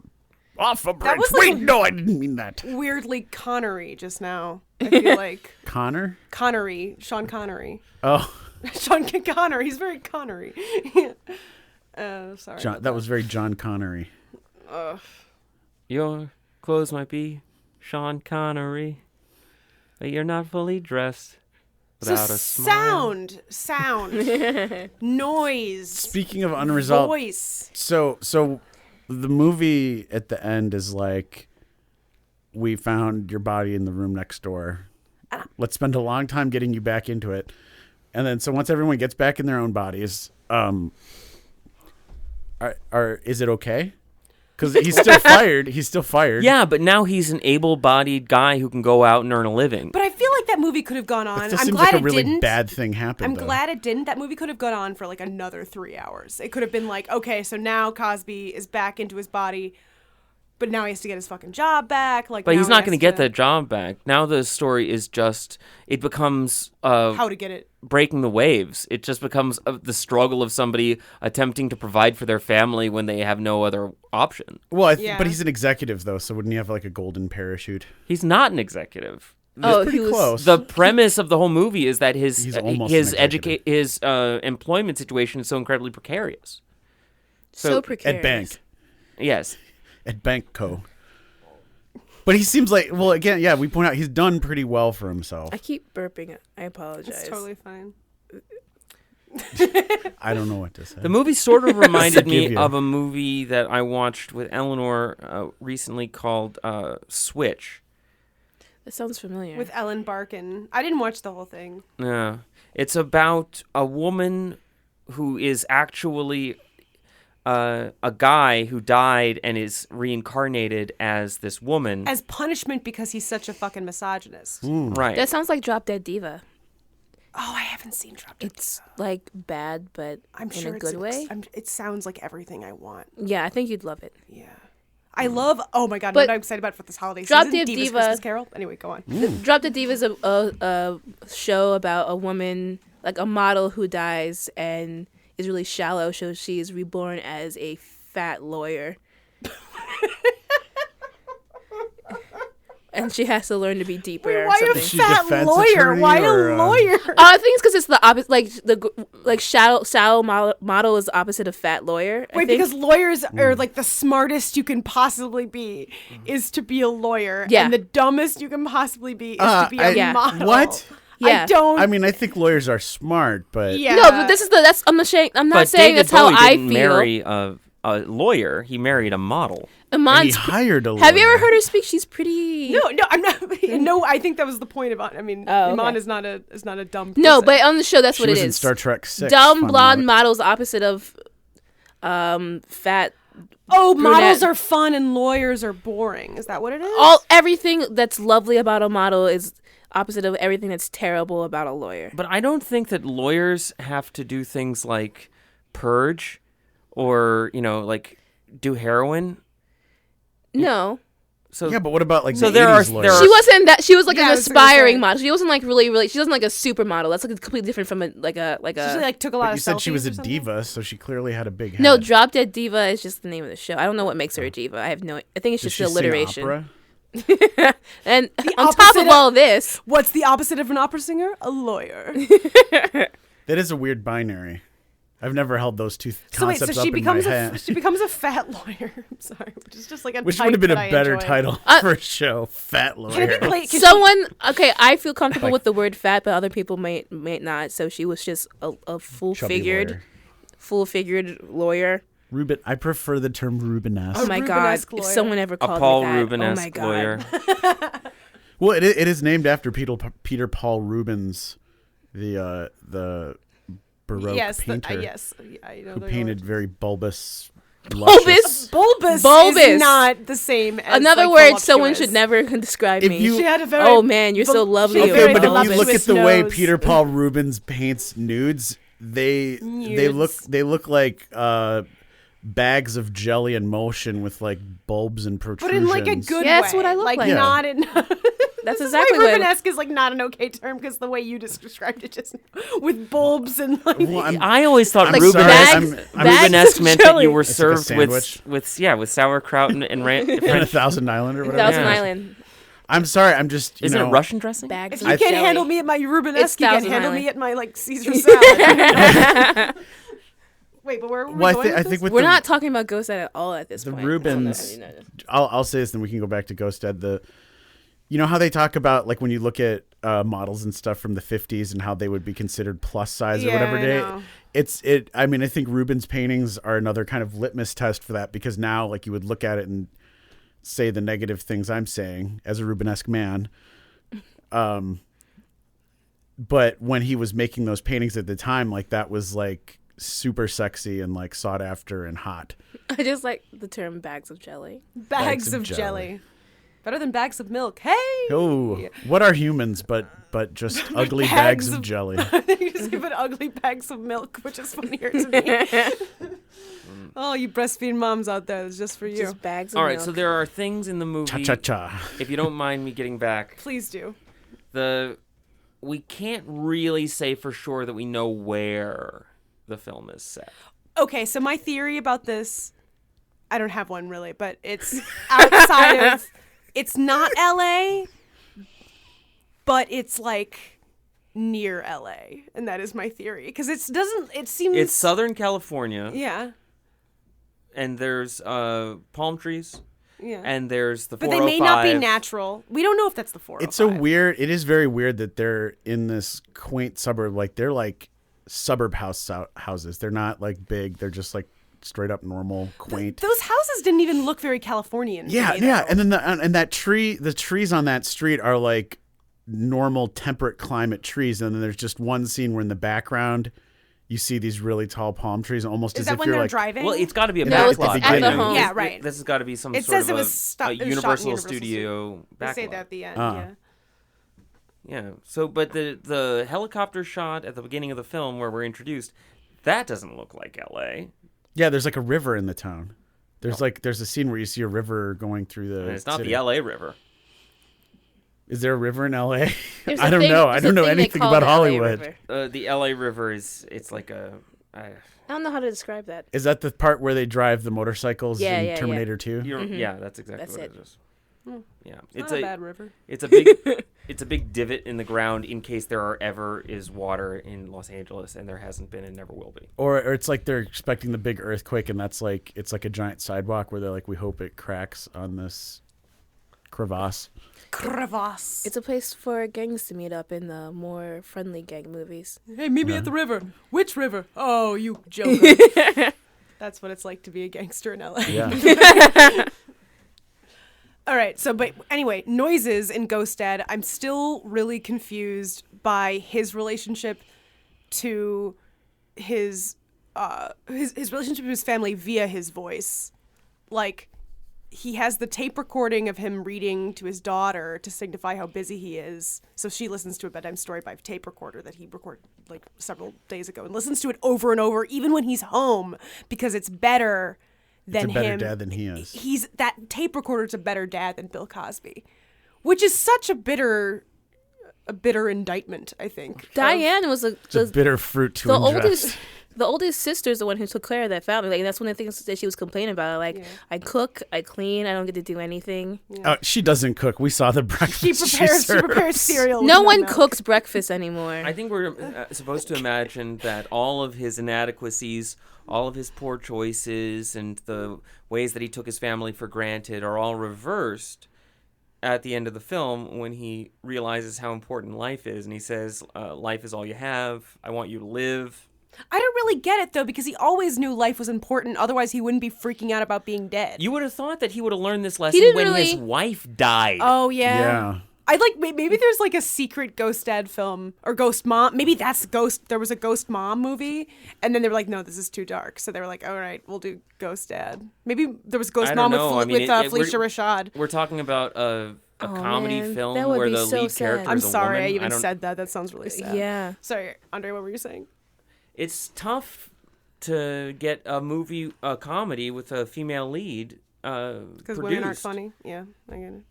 [SPEAKER 6] off a bridge.
[SPEAKER 3] was like
[SPEAKER 6] Wait,
[SPEAKER 3] a-
[SPEAKER 6] no, I didn't mean that.
[SPEAKER 3] Weirdly Connery just now. I feel like.
[SPEAKER 6] Connor?
[SPEAKER 3] Connery. Sean Connery.
[SPEAKER 6] Oh,
[SPEAKER 3] Sean Connery. He's very Connery. Sorry.
[SPEAKER 6] John, that was very John Connery.
[SPEAKER 4] Your clothes might be Sean Connery, but you're not fully dressed without a smile.
[SPEAKER 3] Sound, noise,
[SPEAKER 6] Speaking of unresolved,
[SPEAKER 3] voice.
[SPEAKER 6] so the movie at the end is like, we found your body in the room next door. Let's spend a long time getting you back into it, and then so once everyone gets back in their own bodies, is it okay? Because he's still fired. He's still fired.
[SPEAKER 4] Yeah, but now he's an able-bodied guy who can go out and earn a living.
[SPEAKER 3] But I feel like that movie could have gone on.
[SPEAKER 6] This
[SPEAKER 3] I'm
[SPEAKER 6] seems
[SPEAKER 3] glad
[SPEAKER 6] like a really
[SPEAKER 3] it didn't.
[SPEAKER 6] bad thing happened.
[SPEAKER 3] I'm
[SPEAKER 6] though.
[SPEAKER 3] glad it didn't. That movie could have gone on for like another 3 hours. It could have been like, okay, so now Cosby is back into his body, but now he has to get his fucking job back. Like,
[SPEAKER 4] But
[SPEAKER 3] now
[SPEAKER 4] he's
[SPEAKER 3] he
[SPEAKER 4] not
[SPEAKER 3] has
[SPEAKER 4] going to get that job back. Now the story is just, it becomes
[SPEAKER 3] How to get it?
[SPEAKER 4] breaking the waves. It just becomes the struggle of somebody attempting to provide for their family when they have no other option.
[SPEAKER 6] Well,
[SPEAKER 3] Yeah.
[SPEAKER 6] but he's an executive though, so wouldn't he have like a golden parachute?
[SPEAKER 4] He's not an executive.
[SPEAKER 6] Pretty
[SPEAKER 5] he was
[SPEAKER 6] close.
[SPEAKER 4] The premise of the whole movie is that his
[SPEAKER 6] He's almost an executive.
[SPEAKER 4] employment situation is so incredibly precarious.
[SPEAKER 5] so precarious.
[SPEAKER 6] At bank.
[SPEAKER 4] Yes.
[SPEAKER 6] At Bankco. But he seems like, well, again, yeah, we point out he's done pretty well for himself.
[SPEAKER 5] I keep burping. I apologize.
[SPEAKER 3] It's totally fine.
[SPEAKER 6] I don't know what to say.
[SPEAKER 4] The movie sort of reminded me
[SPEAKER 6] Give you.
[SPEAKER 4] of a movie that I watched with Eleanor recently called Switch.
[SPEAKER 5] That sounds familiar.
[SPEAKER 3] With Ellen Barkin. I didn't watch the whole thing.
[SPEAKER 4] Yeah. It's about a woman who is actually a guy who died and is reincarnated as this woman.
[SPEAKER 3] As punishment because he's such a fucking misogynist.
[SPEAKER 4] Right.
[SPEAKER 5] that sounds like Drop Dead Diva.
[SPEAKER 3] Oh, I haven't seen Drop Dead.
[SPEAKER 5] It's like bad, but
[SPEAKER 3] I'm
[SPEAKER 5] in
[SPEAKER 3] sure
[SPEAKER 5] a good way.
[SPEAKER 3] it sounds like everything I want.
[SPEAKER 5] Yeah, I think you'd love it.
[SPEAKER 3] Yeah. I love, oh my God,
[SPEAKER 5] But
[SPEAKER 3] what I'm excited about for this holiday
[SPEAKER 5] Drop
[SPEAKER 3] season.
[SPEAKER 5] Dead
[SPEAKER 3] Diva's
[SPEAKER 5] Diva-
[SPEAKER 3] Christmas Carol. Anyway, go on.
[SPEAKER 5] Drop Dead Diva is a show about a woman, like a model who dies and is really shallow, so she is reborn as a fat lawyer. And she has to learn to be deeper or
[SPEAKER 3] Why a
[SPEAKER 5] something.
[SPEAKER 6] She
[SPEAKER 3] fat
[SPEAKER 6] defense
[SPEAKER 3] lawyer?
[SPEAKER 6] attorney
[SPEAKER 3] Why
[SPEAKER 6] or,
[SPEAKER 3] a lawyer?
[SPEAKER 5] I think it's because it's the opposite. Like shallow model is the opposite of fat lawyer. I
[SPEAKER 3] Wait,
[SPEAKER 5] think.
[SPEAKER 3] because lawyers are like the smartest you can possibly be is to be a lawyer.
[SPEAKER 5] Yeah.
[SPEAKER 3] And the dumbest you can possibly be is to be a
[SPEAKER 5] Yeah.
[SPEAKER 3] model.
[SPEAKER 6] What?
[SPEAKER 5] Yeah.
[SPEAKER 3] I don't.
[SPEAKER 6] I mean, I think lawyers are smart, but
[SPEAKER 3] yeah.
[SPEAKER 5] No, but I'm not saying
[SPEAKER 4] But
[SPEAKER 5] saying
[SPEAKER 4] David
[SPEAKER 5] that's how
[SPEAKER 4] Bowie
[SPEAKER 5] I
[SPEAKER 4] didn't
[SPEAKER 5] feel.
[SPEAKER 4] marry a lawyer. He married a model.
[SPEAKER 6] and
[SPEAKER 5] Iman's
[SPEAKER 6] he hired a lawyer.
[SPEAKER 5] Have you ever heard her speak? She's pretty.
[SPEAKER 3] No, I'm not. No, I think that was the point of it. I mean,
[SPEAKER 5] Oh,
[SPEAKER 3] Iman
[SPEAKER 5] okay.
[SPEAKER 3] is not a dumb person.
[SPEAKER 5] No, but on the show, that's
[SPEAKER 6] She
[SPEAKER 5] what it
[SPEAKER 6] was in
[SPEAKER 5] is.
[SPEAKER 6] Star Trek 6.
[SPEAKER 5] Dumb
[SPEAKER 6] fun
[SPEAKER 5] blonde
[SPEAKER 6] note.
[SPEAKER 5] models opposite of fat.
[SPEAKER 3] oh,
[SPEAKER 5] brunette.
[SPEAKER 3] models are fun and lawyers are boring. Is that what it is?
[SPEAKER 5] Everything that's lovely about a model is opposite of everything that's terrible about a lawyer.
[SPEAKER 4] But I don't think that lawyers have to do things like purge or, like do heroin.
[SPEAKER 5] No.
[SPEAKER 4] So
[SPEAKER 6] Yeah, but what about like
[SPEAKER 4] So
[SPEAKER 6] the
[SPEAKER 4] there
[SPEAKER 6] 80s
[SPEAKER 4] are-
[SPEAKER 6] lawyer?
[SPEAKER 4] there are-
[SPEAKER 5] She wasn't that. She was like
[SPEAKER 3] Yeah,
[SPEAKER 5] an
[SPEAKER 3] I was gonna
[SPEAKER 5] aspiring
[SPEAKER 3] say.
[SPEAKER 5] model. She wasn't like really. She wasn't like a supermodel. That's like completely different from a like a.
[SPEAKER 3] She like took a lot
[SPEAKER 6] But
[SPEAKER 3] of
[SPEAKER 6] you said she
[SPEAKER 3] selfies
[SPEAKER 6] was a
[SPEAKER 3] or something?
[SPEAKER 6] diva, so she clearly had a big head.
[SPEAKER 5] No, Drop Dead Diva is just the name of the show. I don't know what makes her a diva. I have no. I think it's
[SPEAKER 6] Does
[SPEAKER 5] just
[SPEAKER 6] she sing
[SPEAKER 5] alliteration.
[SPEAKER 6] opera?
[SPEAKER 5] And on top
[SPEAKER 3] opposite
[SPEAKER 5] of
[SPEAKER 3] of-
[SPEAKER 5] all this,
[SPEAKER 3] What's the opposite of an opera singer? A lawyer.
[SPEAKER 6] That is a weird binary. I've never held those two
[SPEAKER 3] So wait,
[SPEAKER 6] concepts
[SPEAKER 3] so she
[SPEAKER 6] up in
[SPEAKER 3] becomes
[SPEAKER 6] my
[SPEAKER 3] a
[SPEAKER 6] head.
[SPEAKER 3] she becomes a fat lawyer. I'm sorry, which is just like a
[SPEAKER 6] Which
[SPEAKER 3] type
[SPEAKER 6] would have been a
[SPEAKER 3] that I
[SPEAKER 6] better
[SPEAKER 3] enjoy.
[SPEAKER 6] title for a show, Fat Lawyer.
[SPEAKER 3] Can it be played?
[SPEAKER 5] someone okay. I feel comfortable with the word fat, but other people may not. So she was just a full
[SPEAKER 6] Chubby lawyer.
[SPEAKER 5] figured lawyer.
[SPEAKER 6] Ruben, I prefer the term Rubenesque.
[SPEAKER 5] Oh my god!
[SPEAKER 3] Rubenesque
[SPEAKER 5] If
[SPEAKER 3] lawyer.
[SPEAKER 5] someone ever
[SPEAKER 4] a
[SPEAKER 5] called
[SPEAKER 4] Paul
[SPEAKER 5] me that, oh
[SPEAKER 4] Rubenesque
[SPEAKER 5] my god!
[SPEAKER 4] lawyer.
[SPEAKER 6] Well, it is named after Peter Paul Rubens, the Baroque
[SPEAKER 3] yes,
[SPEAKER 6] painter
[SPEAKER 3] yes, I know
[SPEAKER 6] who
[SPEAKER 3] the
[SPEAKER 6] painted very bulbous,
[SPEAKER 5] Bulbous.
[SPEAKER 6] luscious.
[SPEAKER 3] Bulbous,
[SPEAKER 5] Bulbous.
[SPEAKER 3] is not the same as
[SPEAKER 5] Another
[SPEAKER 3] like,
[SPEAKER 5] word someone
[SPEAKER 3] voluptuous.
[SPEAKER 5] should never describe
[SPEAKER 6] If
[SPEAKER 5] me.
[SPEAKER 6] you-
[SPEAKER 3] She had a very.
[SPEAKER 5] Oh man, you're so lovely.
[SPEAKER 3] she had a
[SPEAKER 6] Okay,
[SPEAKER 3] very
[SPEAKER 6] but if you
[SPEAKER 3] voluptuous
[SPEAKER 6] look at the way
[SPEAKER 3] nose.
[SPEAKER 6] Peter Paul Rubens paints nudes, they look like bags of jelly in motion with like bulbs and
[SPEAKER 3] But
[SPEAKER 6] protrusions.
[SPEAKER 3] in like a good
[SPEAKER 5] Yeah,
[SPEAKER 3] way.
[SPEAKER 5] that's what I look like.
[SPEAKER 6] Yeah.
[SPEAKER 3] Not in.
[SPEAKER 5] That's
[SPEAKER 3] This
[SPEAKER 5] exactly
[SPEAKER 3] is why
[SPEAKER 5] what.
[SPEAKER 3] Rubenesque is like not an okay term because the way you just described it just with bulbs and like.
[SPEAKER 6] Well, I'm-
[SPEAKER 4] I always thought
[SPEAKER 6] I'm
[SPEAKER 4] Rubenesque,
[SPEAKER 6] sorry,
[SPEAKER 5] bags-
[SPEAKER 6] I'm
[SPEAKER 5] bags
[SPEAKER 4] Rubenesque
[SPEAKER 5] of
[SPEAKER 4] meant that
[SPEAKER 5] jelly.
[SPEAKER 4] you were
[SPEAKER 6] It's like a
[SPEAKER 4] served
[SPEAKER 6] sandwich.
[SPEAKER 4] with sauerkraut and
[SPEAKER 6] in a
[SPEAKER 4] French.
[SPEAKER 6] Thousand Island or whatever.
[SPEAKER 5] Thousand
[SPEAKER 4] Yeah.
[SPEAKER 5] Island
[SPEAKER 6] I'm sorry. I'm just
[SPEAKER 4] Isn't it Russian dressing?
[SPEAKER 5] bags.
[SPEAKER 3] If
[SPEAKER 5] of
[SPEAKER 3] you can't
[SPEAKER 5] jelly.
[SPEAKER 3] handle me at my Rubenesque, you can't
[SPEAKER 5] Thousand
[SPEAKER 3] handle
[SPEAKER 5] Island.
[SPEAKER 3] me at my like Caesar salad. Wait, but where were we
[SPEAKER 6] Well,
[SPEAKER 3] going
[SPEAKER 6] I
[SPEAKER 3] with
[SPEAKER 6] think
[SPEAKER 3] this?
[SPEAKER 6] with
[SPEAKER 5] We're
[SPEAKER 6] the,
[SPEAKER 5] not talking about Ghost Dad at all at this
[SPEAKER 6] the
[SPEAKER 5] point.
[SPEAKER 6] Rubens.
[SPEAKER 5] No.
[SPEAKER 6] I'll say this, then we can go back to Ghost Dad. You know how they talk about like when you look at models and stuff from the 50s and how they would be considered plus size or
[SPEAKER 3] Yeah,
[SPEAKER 6] whatever
[SPEAKER 3] I
[SPEAKER 6] day.
[SPEAKER 3] know.
[SPEAKER 6] I mean, I think Rubens' paintings are another kind of litmus test for that because now like you would look at it and say the negative things I'm saying as a Rubenesque man. But when he was making those paintings at the time, like that was like super sexy and like sought after and hot.
[SPEAKER 5] I just like the term bags of jelly.
[SPEAKER 3] Bags of jelly. Better than bags of milk. Hey!
[SPEAKER 6] Oh, what are humans but just ugly bags of jelly?
[SPEAKER 3] You just give it ugly bags of milk, which is funnier to me. Oh, you breastfeeding moms out there, it's just for you.
[SPEAKER 5] Just bags of
[SPEAKER 4] All right,
[SPEAKER 5] milk.
[SPEAKER 4] so there are things in the movie.
[SPEAKER 6] Cha-cha-cha.
[SPEAKER 4] If you don't mind me getting back,
[SPEAKER 3] Please do.
[SPEAKER 4] we can't really say for sure that we know where the film is set.
[SPEAKER 3] Okay, so my theory about this, I don't have one really, but it's outside of, it's not LA, but it's like near LA, and that is my theory because it seems
[SPEAKER 4] It's Southern California,
[SPEAKER 3] yeah,
[SPEAKER 4] and there's palm trees,
[SPEAKER 3] yeah,
[SPEAKER 4] and there's the
[SPEAKER 3] but they may not be
[SPEAKER 4] 405.
[SPEAKER 3] natural. We don't know if that's the 405.
[SPEAKER 6] It's it is very weird that they're in this quaint suburb. Like they're like suburb houses. They're not like big. They're just like straight up normal, quaint.
[SPEAKER 3] Those houses didn't even look very Californian. to
[SPEAKER 6] Yeah,
[SPEAKER 3] me,
[SPEAKER 6] yeah.
[SPEAKER 3] though.
[SPEAKER 6] And then the trees on that street are like normal temperate climate trees. And then there's just one scene where in the background you see these really tall palm trees, almost
[SPEAKER 3] Is
[SPEAKER 6] as
[SPEAKER 3] that
[SPEAKER 6] if
[SPEAKER 3] when
[SPEAKER 6] you're
[SPEAKER 3] they're
[SPEAKER 6] like
[SPEAKER 3] driving?
[SPEAKER 4] Well, it's got to be a
[SPEAKER 5] No, it's
[SPEAKER 4] backlot.
[SPEAKER 6] at the
[SPEAKER 4] I mean,
[SPEAKER 5] home.
[SPEAKER 3] Yeah, right.
[SPEAKER 4] This has got to be some
[SPEAKER 3] It
[SPEAKER 4] sort
[SPEAKER 3] says
[SPEAKER 4] of
[SPEAKER 3] it was
[SPEAKER 4] a
[SPEAKER 3] shot in
[SPEAKER 4] Universal
[SPEAKER 3] Universal
[SPEAKER 4] Studio
[SPEAKER 3] They say
[SPEAKER 4] backlot.
[SPEAKER 3] that at the end.
[SPEAKER 6] Uh-huh.
[SPEAKER 3] Yeah.
[SPEAKER 4] Yeah. So, but the helicopter shot at the beginning of the film where we're introduced, that doesn't look like L.A.
[SPEAKER 6] yeah. There's like a river in the town. There's a scene where you see a river going through the.
[SPEAKER 4] And it's not
[SPEAKER 6] city.
[SPEAKER 4] the L.A. River.
[SPEAKER 6] Is there a river in L.A.?
[SPEAKER 5] There's
[SPEAKER 6] I
[SPEAKER 5] a
[SPEAKER 6] don't
[SPEAKER 5] thing-
[SPEAKER 6] know.
[SPEAKER 5] there's
[SPEAKER 6] I
[SPEAKER 5] a
[SPEAKER 6] don't know
[SPEAKER 5] thing they
[SPEAKER 6] anything
[SPEAKER 5] call
[SPEAKER 6] about
[SPEAKER 5] the LA
[SPEAKER 6] Hollywood.
[SPEAKER 5] River.
[SPEAKER 4] The L.A. River it's like a.
[SPEAKER 5] I don't know how to describe that.
[SPEAKER 6] Is that the part where they drive the motorcycles
[SPEAKER 5] Yeah,
[SPEAKER 6] in
[SPEAKER 5] yeah,
[SPEAKER 6] Terminator 2?
[SPEAKER 4] Yeah, that's exactly
[SPEAKER 5] That's
[SPEAKER 4] what
[SPEAKER 5] it.
[SPEAKER 4] it is. Yeah,
[SPEAKER 3] It's not a bad river.
[SPEAKER 4] It's a big divot in the ground in case there ever is water in Los Angeles, and there hasn't been and never will be.
[SPEAKER 6] Or it's like they're expecting the big earthquake, and it's like a giant sidewalk where they're like, we hope it cracks on this crevasse.
[SPEAKER 3] Crevasse.
[SPEAKER 5] It's a place for gangs to meet up in the more friendly gang movies.
[SPEAKER 3] Hey, meet me at the river. Which river? Oh, you joker. That's what it's like to be a gangster in LA.
[SPEAKER 6] Yeah.
[SPEAKER 3] All right. So, but anyway, Noises in Ghost Dad. I'm still really confused by his relationship to his relationship to his family via his voice. Like, he has the tape recording of him reading to his daughter to signify how busy he is. So she listens to a bedtime story by tape recorder that he recorded like several days ago and listens to it over and over, even when he's home, because it's better than
[SPEAKER 6] It's a better
[SPEAKER 3] him.
[SPEAKER 6] dad than he is.
[SPEAKER 3] That tape recorder's a better dad than Bill Cosby, which is such a bitter indictment, I think.
[SPEAKER 5] Diane was
[SPEAKER 6] It's a bitter fruit to
[SPEAKER 5] the
[SPEAKER 6] ingest.
[SPEAKER 5] the oldest sister's the one who took care of that family. Like, that's one of the things that she was complaining about. Like,
[SPEAKER 3] Yeah.
[SPEAKER 5] I cook, I clean, I don't get to do anything.
[SPEAKER 6] She doesn't cook. We saw the breakfast
[SPEAKER 3] She prepares
[SPEAKER 6] serves.
[SPEAKER 3] cereal.
[SPEAKER 5] No
[SPEAKER 3] with
[SPEAKER 5] one
[SPEAKER 3] milk.
[SPEAKER 5] cooks breakfast anymore.
[SPEAKER 4] I think we're supposed to imagine that all of his inadequacies, all of his poor choices, and the ways that he took his family for granted are all reversed at the end of the film when he realizes how important life is. And he says, life is all you have. I want you to live.
[SPEAKER 3] I don't really get it, though, because he always knew life was important. Otherwise, he wouldn't be freaking out about being dead.
[SPEAKER 4] You would have thought that he would have learned this lesson
[SPEAKER 5] didn't
[SPEAKER 4] when his
[SPEAKER 5] really-
[SPEAKER 4] wife died.
[SPEAKER 3] Oh, yeah.
[SPEAKER 6] Yeah.
[SPEAKER 3] I'd like, maybe there's like a secret Ghost Dad film or Ghost Mom. Maybe that's Ghost. There was a Ghost Mom movie. And then they were like, no, this is too dark. So they were like, all right, we'll do Ghost Dad. Maybe there was Ghost
[SPEAKER 4] I
[SPEAKER 3] Mom
[SPEAKER 4] don't know. I mean,
[SPEAKER 3] with Felicia Rashad.
[SPEAKER 4] We're talking about a comedy
[SPEAKER 5] man.
[SPEAKER 4] film
[SPEAKER 5] That would
[SPEAKER 4] where
[SPEAKER 5] be
[SPEAKER 4] the
[SPEAKER 5] so
[SPEAKER 4] lead
[SPEAKER 5] sad.
[SPEAKER 4] character
[SPEAKER 3] I'm
[SPEAKER 4] is a
[SPEAKER 3] sorry I
[SPEAKER 4] woman.
[SPEAKER 3] even
[SPEAKER 4] don't-
[SPEAKER 3] said that. That sounds really sad.
[SPEAKER 5] Yeah.
[SPEAKER 3] Sorry, Andre, what were you saying?
[SPEAKER 4] It's tough to get a comedy with a female lead
[SPEAKER 3] Because women aren't funny. Yeah, I get it.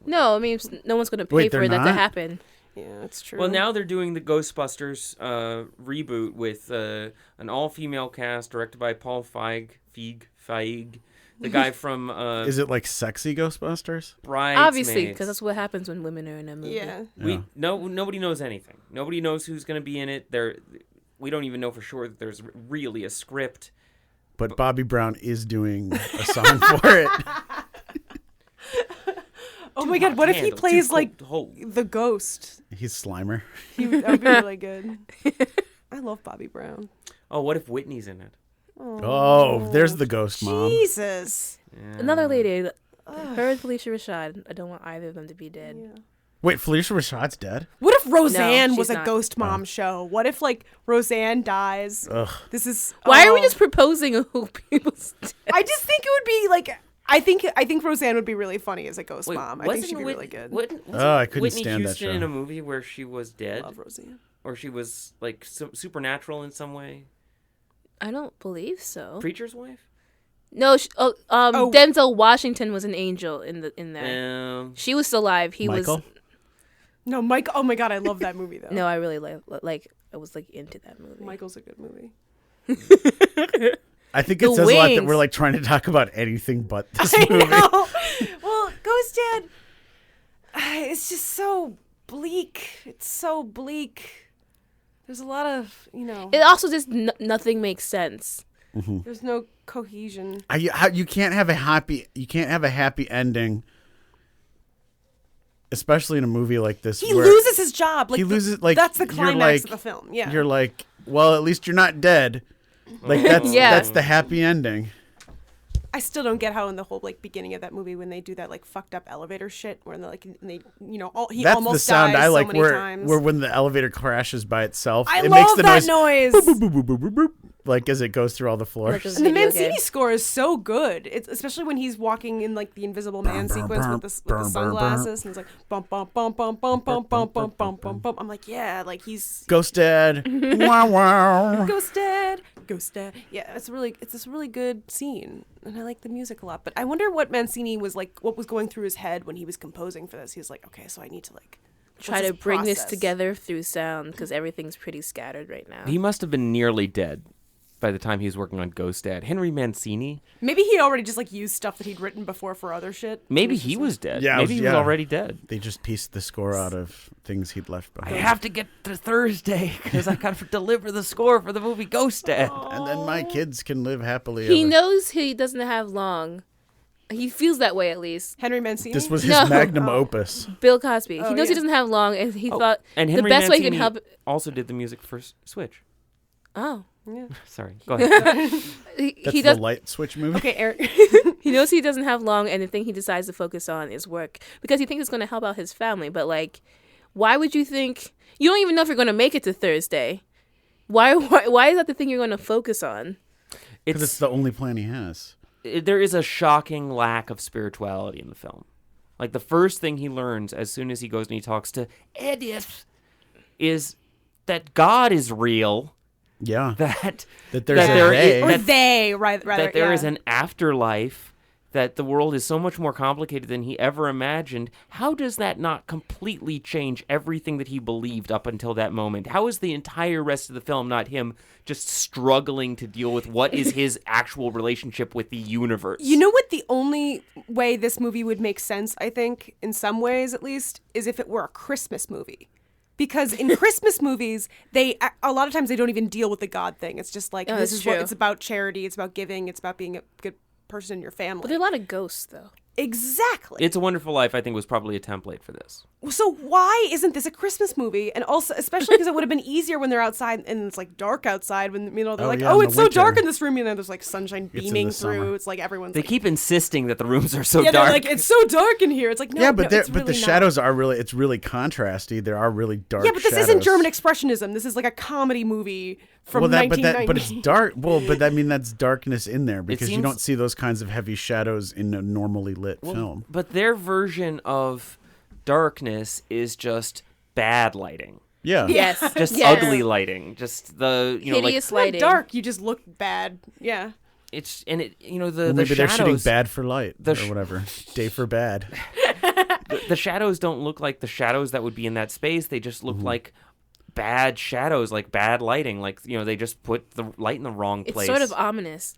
[SPEAKER 5] No, I mean, no one's going to pay
[SPEAKER 6] Wait,
[SPEAKER 5] for
[SPEAKER 6] they're
[SPEAKER 5] that to
[SPEAKER 6] not?
[SPEAKER 5] happen.
[SPEAKER 3] Yeah, that's true.
[SPEAKER 4] Well, now they're doing the Ghostbusters reboot with an all-female cast directed by Paul Feig, the guy from
[SPEAKER 6] Is it like sexy Ghostbusters?
[SPEAKER 4] Bridesmaids.
[SPEAKER 5] Obviously, because that's what happens when women are in a movie.
[SPEAKER 3] Yeah.
[SPEAKER 4] Nobody knows anything. Nobody knows who's going to be in it. We don't even know for sure that there's really a script.
[SPEAKER 6] But Bobby Brown is doing a song for it.
[SPEAKER 3] Oh my God! What if he
[SPEAKER 4] Handle,
[SPEAKER 3] plays
[SPEAKER 4] too
[SPEAKER 3] like
[SPEAKER 4] cold.
[SPEAKER 3] the ghost?
[SPEAKER 6] He's Slimer.
[SPEAKER 3] That would be really good. I love Bobby Brown.
[SPEAKER 4] Oh, what if Whitney's in it?
[SPEAKER 6] Oh, there's the ghost mom.
[SPEAKER 3] Jesus.
[SPEAKER 5] Another lady, her and Felicia Rashad. I don't want either of them to be dead.
[SPEAKER 6] Wait, Felicia Rashad's dead?
[SPEAKER 3] What if Roseanne
[SPEAKER 5] she's
[SPEAKER 3] was a
[SPEAKER 5] not.
[SPEAKER 3] ghost mom show? What if like Roseanne dies?
[SPEAKER 6] Ugh.
[SPEAKER 3] This is
[SPEAKER 5] Why are we just proposing who people's dead?
[SPEAKER 3] I just think it would be like I think Roseanne would be really funny as a ghost
[SPEAKER 4] Wait,
[SPEAKER 3] mom. I think she'd be
[SPEAKER 4] Whit-
[SPEAKER 3] really good.
[SPEAKER 4] wasn't
[SPEAKER 6] I couldn't
[SPEAKER 4] Whitney
[SPEAKER 6] stand that
[SPEAKER 4] Houston
[SPEAKER 6] show.
[SPEAKER 4] in a movie where she was dead,
[SPEAKER 3] Love Roseanne.
[SPEAKER 4] or she was like supernatural in some way?
[SPEAKER 5] I don't believe so.
[SPEAKER 4] Preacher's wife?
[SPEAKER 5] No, Denzel Washington was an angel in that. She was alive. He
[SPEAKER 6] Michael?
[SPEAKER 5] was.
[SPEAKER 3] No, Mike. Oh my God, I love that movie though.
[SPEAKER 5] No, I really like. I was like into that movie.
[SPEAKER 3] Michael's a good movie.
[SPEAKER 6] I think it
[SPEAKER 5] The
[SPEAKER 6] says a lot that
[SPEAKER 5] Wings.
[SPEAKER 6] we're like trying to talk about anything but this
[SPEAKER 3] I
[SPEAKER 6] movie.
[SPEAKER 3] know. Well, Ghost Dad. It's just so bleak. It's so bleak. There's a lot of
[SPEAKER 5] It also just nothing makes sense.
[SPEAKER 3] There's no cohesion.
[SPEAKER 6] You can't have a happy ending, especially in a movie like this.
[SPEAKER 3] He
[SPEAKER 6] where
[SPEAKER 3] loses his job. Like
[SPEAKER 6] he loses. Like
[SPEAKER 3] that's the
[SPEAKER 6] you're
[SPEAKER 3] climax
[SPEAKER 6] like-
[SPEAKER 3] of the film. Yeah.
[SPEAKER 6] You're like, well, at least you're not dead. Like that's
[SPEAKER 5] Yeah.
[SPEAKER 6] that's the happy ending.
[SPEAKER 3] I still don't get how in the whole like beginning of that movie when they do that like fucked up elevator shit where they're like he
[SPEAKER 6] That's
[SPEAKER 3] almost
[SPEAKER 6] the sound
[SPEAKER 3] dies
[SPEAKER 6] I like.
[SPEAKER 3] so many
[SPEAKER 6] where
[SPEAKER 3] times.
[SPEAKER 6] when the elevator crashes by itself,
[SPEAKER 3] I
[SPEAKER 6] it
[SPEAKER 3] love
[SPEAKER 6] makes the
[SPEAKER 3] that
[SPEAKER 6] noise.
[SPEAKER 3] noise.
[SPEAKER 6] Boop, boop, boop, boop, boop, boop, like as it goes through all the floors.
[SPEAKER 5] Like a
[SPEAKER 3] And the
[SPEAKER 5] video
[SPEAKER 3] Mancini
[SPEAKER 5] game.
[SPEAKER 3] score is so good. It's especially when he's walking in like the Invisible Man sequence with the sunglasses, and it's like bump bump bump bump bump bump bump bump bump bump bump. I'm like, yeah, like he's
[SPEAKER 6] Ghost Dad. Wow, wow.
[SPEAKER 3] Ghost Dad, Ghost Dad. Yeah, it's this really good scene, and I like the music a lot. But I wonder what Mancini was like, what was going through his head when he was composing for this. He was like, okay, so I need to like
[SPEAKER 5] Try
[SPEAKER 3] what's
[SPEAKER 5] to
[SPEAKER 3] his
[SPEAKER 5] bring this
[SPEAKER 3] process?
[SPEAKER 5] together through sound because everything's pretty scattered right now.
[SPEAKER 4] He must have been nearly dead by the time he was working on Ghost Dad. Henry Mancini?
[SPEAKER 3] Maybe he'd already just like used stuff that he'd written before for other shit.
[SPEAKER 4] Maybe he was dead.
[SPEAKER 6] Yeah,
[SPEAKER 4] Maybe he was
[SPEAKER 6] yeah.
[SPEAKER 4] already dead.
[SPEAKER 6] They just pieced the score out of things he'd left
[SPEAKER 4] I
[SPEAKER 6] behind.
[SPEAKER 4] have to get to Thursday because I got to deliver the score for the movie Ghost Dad.
[SPEAKER 6] And then my kids can live happily.
[SPEAKER 5] He
[SPEAKER 6] ever.
[SPEAKER 5] knows he doesn't have long He feels that way at least.
[SPEAKER 3] Henry Mancini.
[SPEAKER 6] This was his
[SPEAKER 5] No.
[SPEAKER 6] magnum opus.
[SPEAKER 5] Bill Cosby. He knows he
[SPEAKER 3] yeah.
[SPEAKER 5] doesn't have long, and he thought
[SPEAKER 4] And
[SPEAKER 5] the
[SPEAKER 4] Henry
[SPEAKER 5] best way he can
[SPEAKER 4] Mancini
[SPEAKER 5] help.
[SPEAKER 4] also did the music for Switch.
[SPEAKER 5] Oh,
[SPEAKER 4] Sorry, go ahead.
[SPEAKER 5] he
[SPEAKER 6] That's
[SPEAKER 5] does.
[SPEAKER 6] the light switch movie.
[SPEAKER 3] Okay, Eric.
[SPEAKER 5] He knows he doesn't have long, and the thing he decides to focus on is work because he thinks it's going to help out his family. But like, why would you think you don't even know if you're going to make it to Thursday? Why is that the thing you're going to focus on?
[SPEAKER 6] Because it's the only plan he has.
[SPEAKER 4] There is a shocking lack of spirituality in the film. Like the first thing he learns as soon as he goes and he talks to Edith is that God is real.
[SPEAKER 6] Yeah.
[SPEAKER 4] That
[SPEAKER 6] That there's
[SPEAKER 4] there
[SPEAKER 6] a they.
[SPEAKER 3] Or they, rather.
[SPEAKER 4] that there
[SPEAKER 3] yeah.
[SPEAKER 4] is an afterlife, that the world is so much more complicated than he ever imagined. How does that not completely change everything that he believed up until that moment? How is the entire rest of the film not him just struggling to deal with what is his actual relationship with the universe?
[SPEAKER 3] You know what? The only way this movie would make sense, I think, in some ways at least, is if it were a Christmas movie. Because in Christmas movies, a lot of times they don't even deal with the God thing. It's just like, this
[SPEAKER 5] that's
[SPEAKER 3] is what
[SPEAKER 5] true.
[SPEAKER 3] it's about charity, it's about giving, it's about being a good person in your family.
[SPEAKER 5] But there are a lot of ghosts, though.
[SPEAKER 3] Exactly.
[SPEAKER 4] It's a Wonderful Life, I think, was probably a template for this.
[SPEAKER 3] So why isn't this a Christmas movie? And also, especially because it would have been easier when they're outside and it's like dark outside. When they're like,
[SPEAKER 6] yeah,
[SPEAKER 3] oh,
[SPEAKER 6] in
[SPEAKER 3] it's
[SPEAKER 6] the
[SPEAKER 3] so dark
[SPEAKER 6] winter.
[SPEAKER 3] in this room, and then there's like sunshine
[SPEAKER 6] It's in
[SPEAKER 3] beaming
[SPEAKER 6] the
[SPEAKER 3] through.
[SPEAKER 6] summer.
[SPEAKER 3] It's like everyone's.
[SPEAKER 4] They
[SPEAKER 3] like,
[SPEAKER 4] keep insisting that the rooms are so
[SPEAKER 3] yeah,
[SPEAKER 4] dark.
[SPEAKER 3] they're like, it's so dark in here. It's like, no,
[SPEAKER 6] Yeah, but
[SPEAKER 3] no, it's
[SPEAKER 6] but
[SPEAKER 3] really
[SPEAKER 6] the
[SPEAKER 3] not.
[SPEAKER 6] shadows are really, it's really contrasty. There are really dark
[SPEAKER 3] Yeah, but this
[SPEAKER 6] shadows.
[SPEAKER 3] isn't German expressionism. This is like a comedy movie from
[SPEAKER 6] but
[SPEAKER 3] 1990.
[SPEAKER 6] it's dark. Well, but I mean that's darkness in there because you
[SPEAKER 4] seems-
[SPEAKER 6] don't see those kinds of heavy shadows in a normally lit film.
[SPEAKER 4] But their version of darkness is just bad lighting.
[SPEAKER 6] Yeah.
[SPEAKER 5] Yes.
[SPEAKER 4] Just
[SPEAKER 5] Yes.
[SPEAKER 4] ugly lighting. Just the,
[SPEAKER 5] Hideous
[SPEAKER 3] It's not
[SPEAKER 5] lighting.
[SPEAKER 3] dark. You just look bad. Yeah.
[SPEAKER 4] it's, and it, the
[SPEAKER 6] Well, maybe they're shooting
[SPEAKER 4] shadows,
[SPEAKER 6] bad for light
[SPEAKER 4] the
[SPEAKER 6] or
[SPEAKER 4] sh-
[SPEAKER 6] whatever. Day for bad.
[SPEAKER 4] the shadows don't look like the shadows that would be in that space. They just look like bad shadows, like bad lighting. Like, they just put the light in the wrong place.
[SPEAKER 5] It's sort of ominous.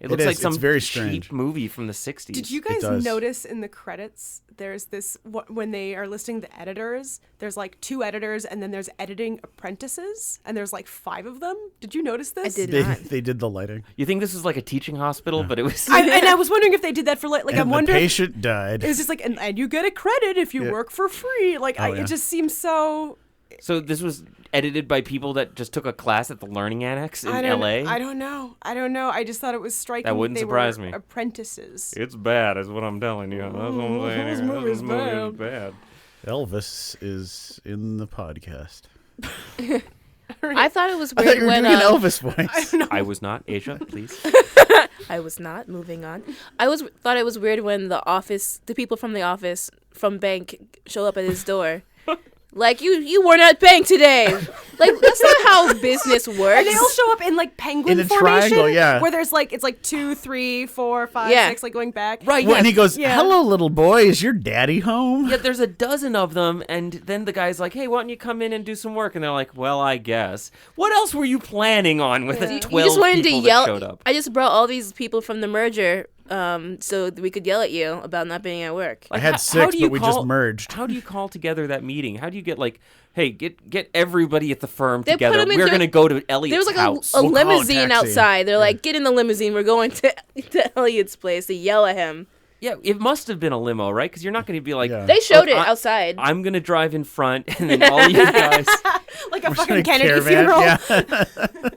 [SPEAKER 4] It looks
[SPEAKER 6] is.
[SPEAKER 4] like
[SPEAKER 6] It's
[SPEAKER 4] some
[SPEAKER 6] very
[SPEAKER 4] cheap
[SPEAKER 6] strange.
[SPEAKER 4] movie from the 60s.
[SPEAKER 3] Did you guys
[SPEAKER 6] does.
[SPEAKER 3] notice in the credits there's this when they are listing the editors, there's like 2 editors and then there's editing apprentices and there's like 5 of them? Did you notice this?
[SPEAKER 5] I did
[SPEAKER 6] They
[SPEAKER 5] not.
[SPEAKER 6] they did the lighting.
[SPEAKER 4] You think this was like a teaching hospital, but it was...
[SPEAKER 3] And I was wondering if they did that for like
[SPEAKER 6] And
[SPEAKER 3] I'm
[SPEAKER 6] the
[SPEAKER 3] wondering.
[SPEAKER 6] patient died.
[SPEAKER 3] It was just like, and you get a credit if you
[SPEAKER 6] Yeah.
[SPEAKER 3] work for free. Like,
[SPEAKER 6] yeah.
[SPEAKER 3] it just seems so.
[SPEAKER 4] So this was edited by people that just took a class at the Learning Annex in L.A.?
[SPEAKER 3] I don't know. I just thought it was striking.
[SPEAKER 4] That wouldn't
[SPEAKER 3] they
[SPEAKER 4] surprise
[SPEAKER 3] were
[SPEAKER 4] me.
[SPEAKER 3] Apprentices.
[SPEAKER 4] It's bad, is what I'm telling you. That's what I'm saying.
[SPEAKER 3] This
[SPEAKER 4] here.
[SPEAKER 3] movie's
[SPEAKER 4] This movie is bad.
[SPEAKER 6] Elvis is in the podcast.
[SPEAKER 5] I thought it was
[SPEAKER 6] I thought
[SPEAKER 5] weird
[SPEAKER 6] you were
[SPEAKER 5] when
[SPEAKER 6] doing an Elvis voice.
[SPEAKER 4] I was not. Asia, please.
[SPEAKER 5] I was not. Moving on. Thought it was weird when the people from the office from bank show up at his door. Like, you weren't at bank today. Like, that's not how business works.
[SPEAKER 3] And they all show up in like penguin
[SPEAKER 6] In a
[SPEAKER 3] formation,
[SPEAKER 6] triangle, yeah.
[SPEAKER 3] where there's like it's like 2, 3, 4, 5,
[SPEAKER 5] Yeah.
[SPEAKER 3] 6, like going back.
[SPEAKER 4] Right,
[SPEAKER 6] Well,
[SPEAKER 4] yeah.
[SPEAKER 6] and he goes,
[SPEAKER 3] Yeah.
[SPEAKER 6] "Hello, little boy. Is your daddy home?"
[SPEAKER 4] Yeah, there's a dozen of them, and then the guy's like, hey, why don't you come in and do some work? And they're like, well, I guess. What else were you planning on with the 12
[SPEAKER 5] You just wanted to
[SPEAKER 4] people
[SPEAKER 5] yell.
[SPEAKER 4] that showed up?
[SPEAKER 5] I just brought all these people from the merger so that we could yell at you about not being at work.
[SPEAKER 6] I had
[SPEAKER 4] how
[SPEAKER 6] 6,
[SPEAKER 4] do you
[SPEAKER 6] but we just
[SPEAKER 4] call-
[SPEAKER 6] merged.
[SPEAKER 4] How do you call together that meeting? How do you get like, hey, get everybody at the firm
[SPEAKER 5] They put
[SPEAKER 4] together.
[SPEAKER 5] them in
[SPEAKER 4] We're
[SPEAKER 5] there-
[SPEAKER 4] going to go to Elliot's
[SPEAKER 5] There was like
[SPEAKER 4] house.
[SPEAKER 5] a
[SPEAKER 6] We'll call a
[SPEAKER 5] limousine
[SPEAKER 6] taxi.
[SPEAKER 5] outside. They're like, get in the limousine. We're going to Elliot's place to yell at him.
[SPEAKER 4] Yeah, it must have been a limo, right? Because you're not going to be like,
[SPEAKER 6] Yeah.
[SPEAKER 5] They showed
[SPEAKER 4] "Look,
[SPEAKER 5] it outside.
[SPEAKER 4] I'm going to drive in front, and then all you guys...
[SPEAKER 3] Like a
[SPEAKER 6] In
[SPEAKER 3] fucking
[SPEAKER 6] a
[SPEAKER 3] Kennedy
[SPEAKER 6] caravan,
[SPEAKER 3] funeral.
[SPEAKER 6] Yeah.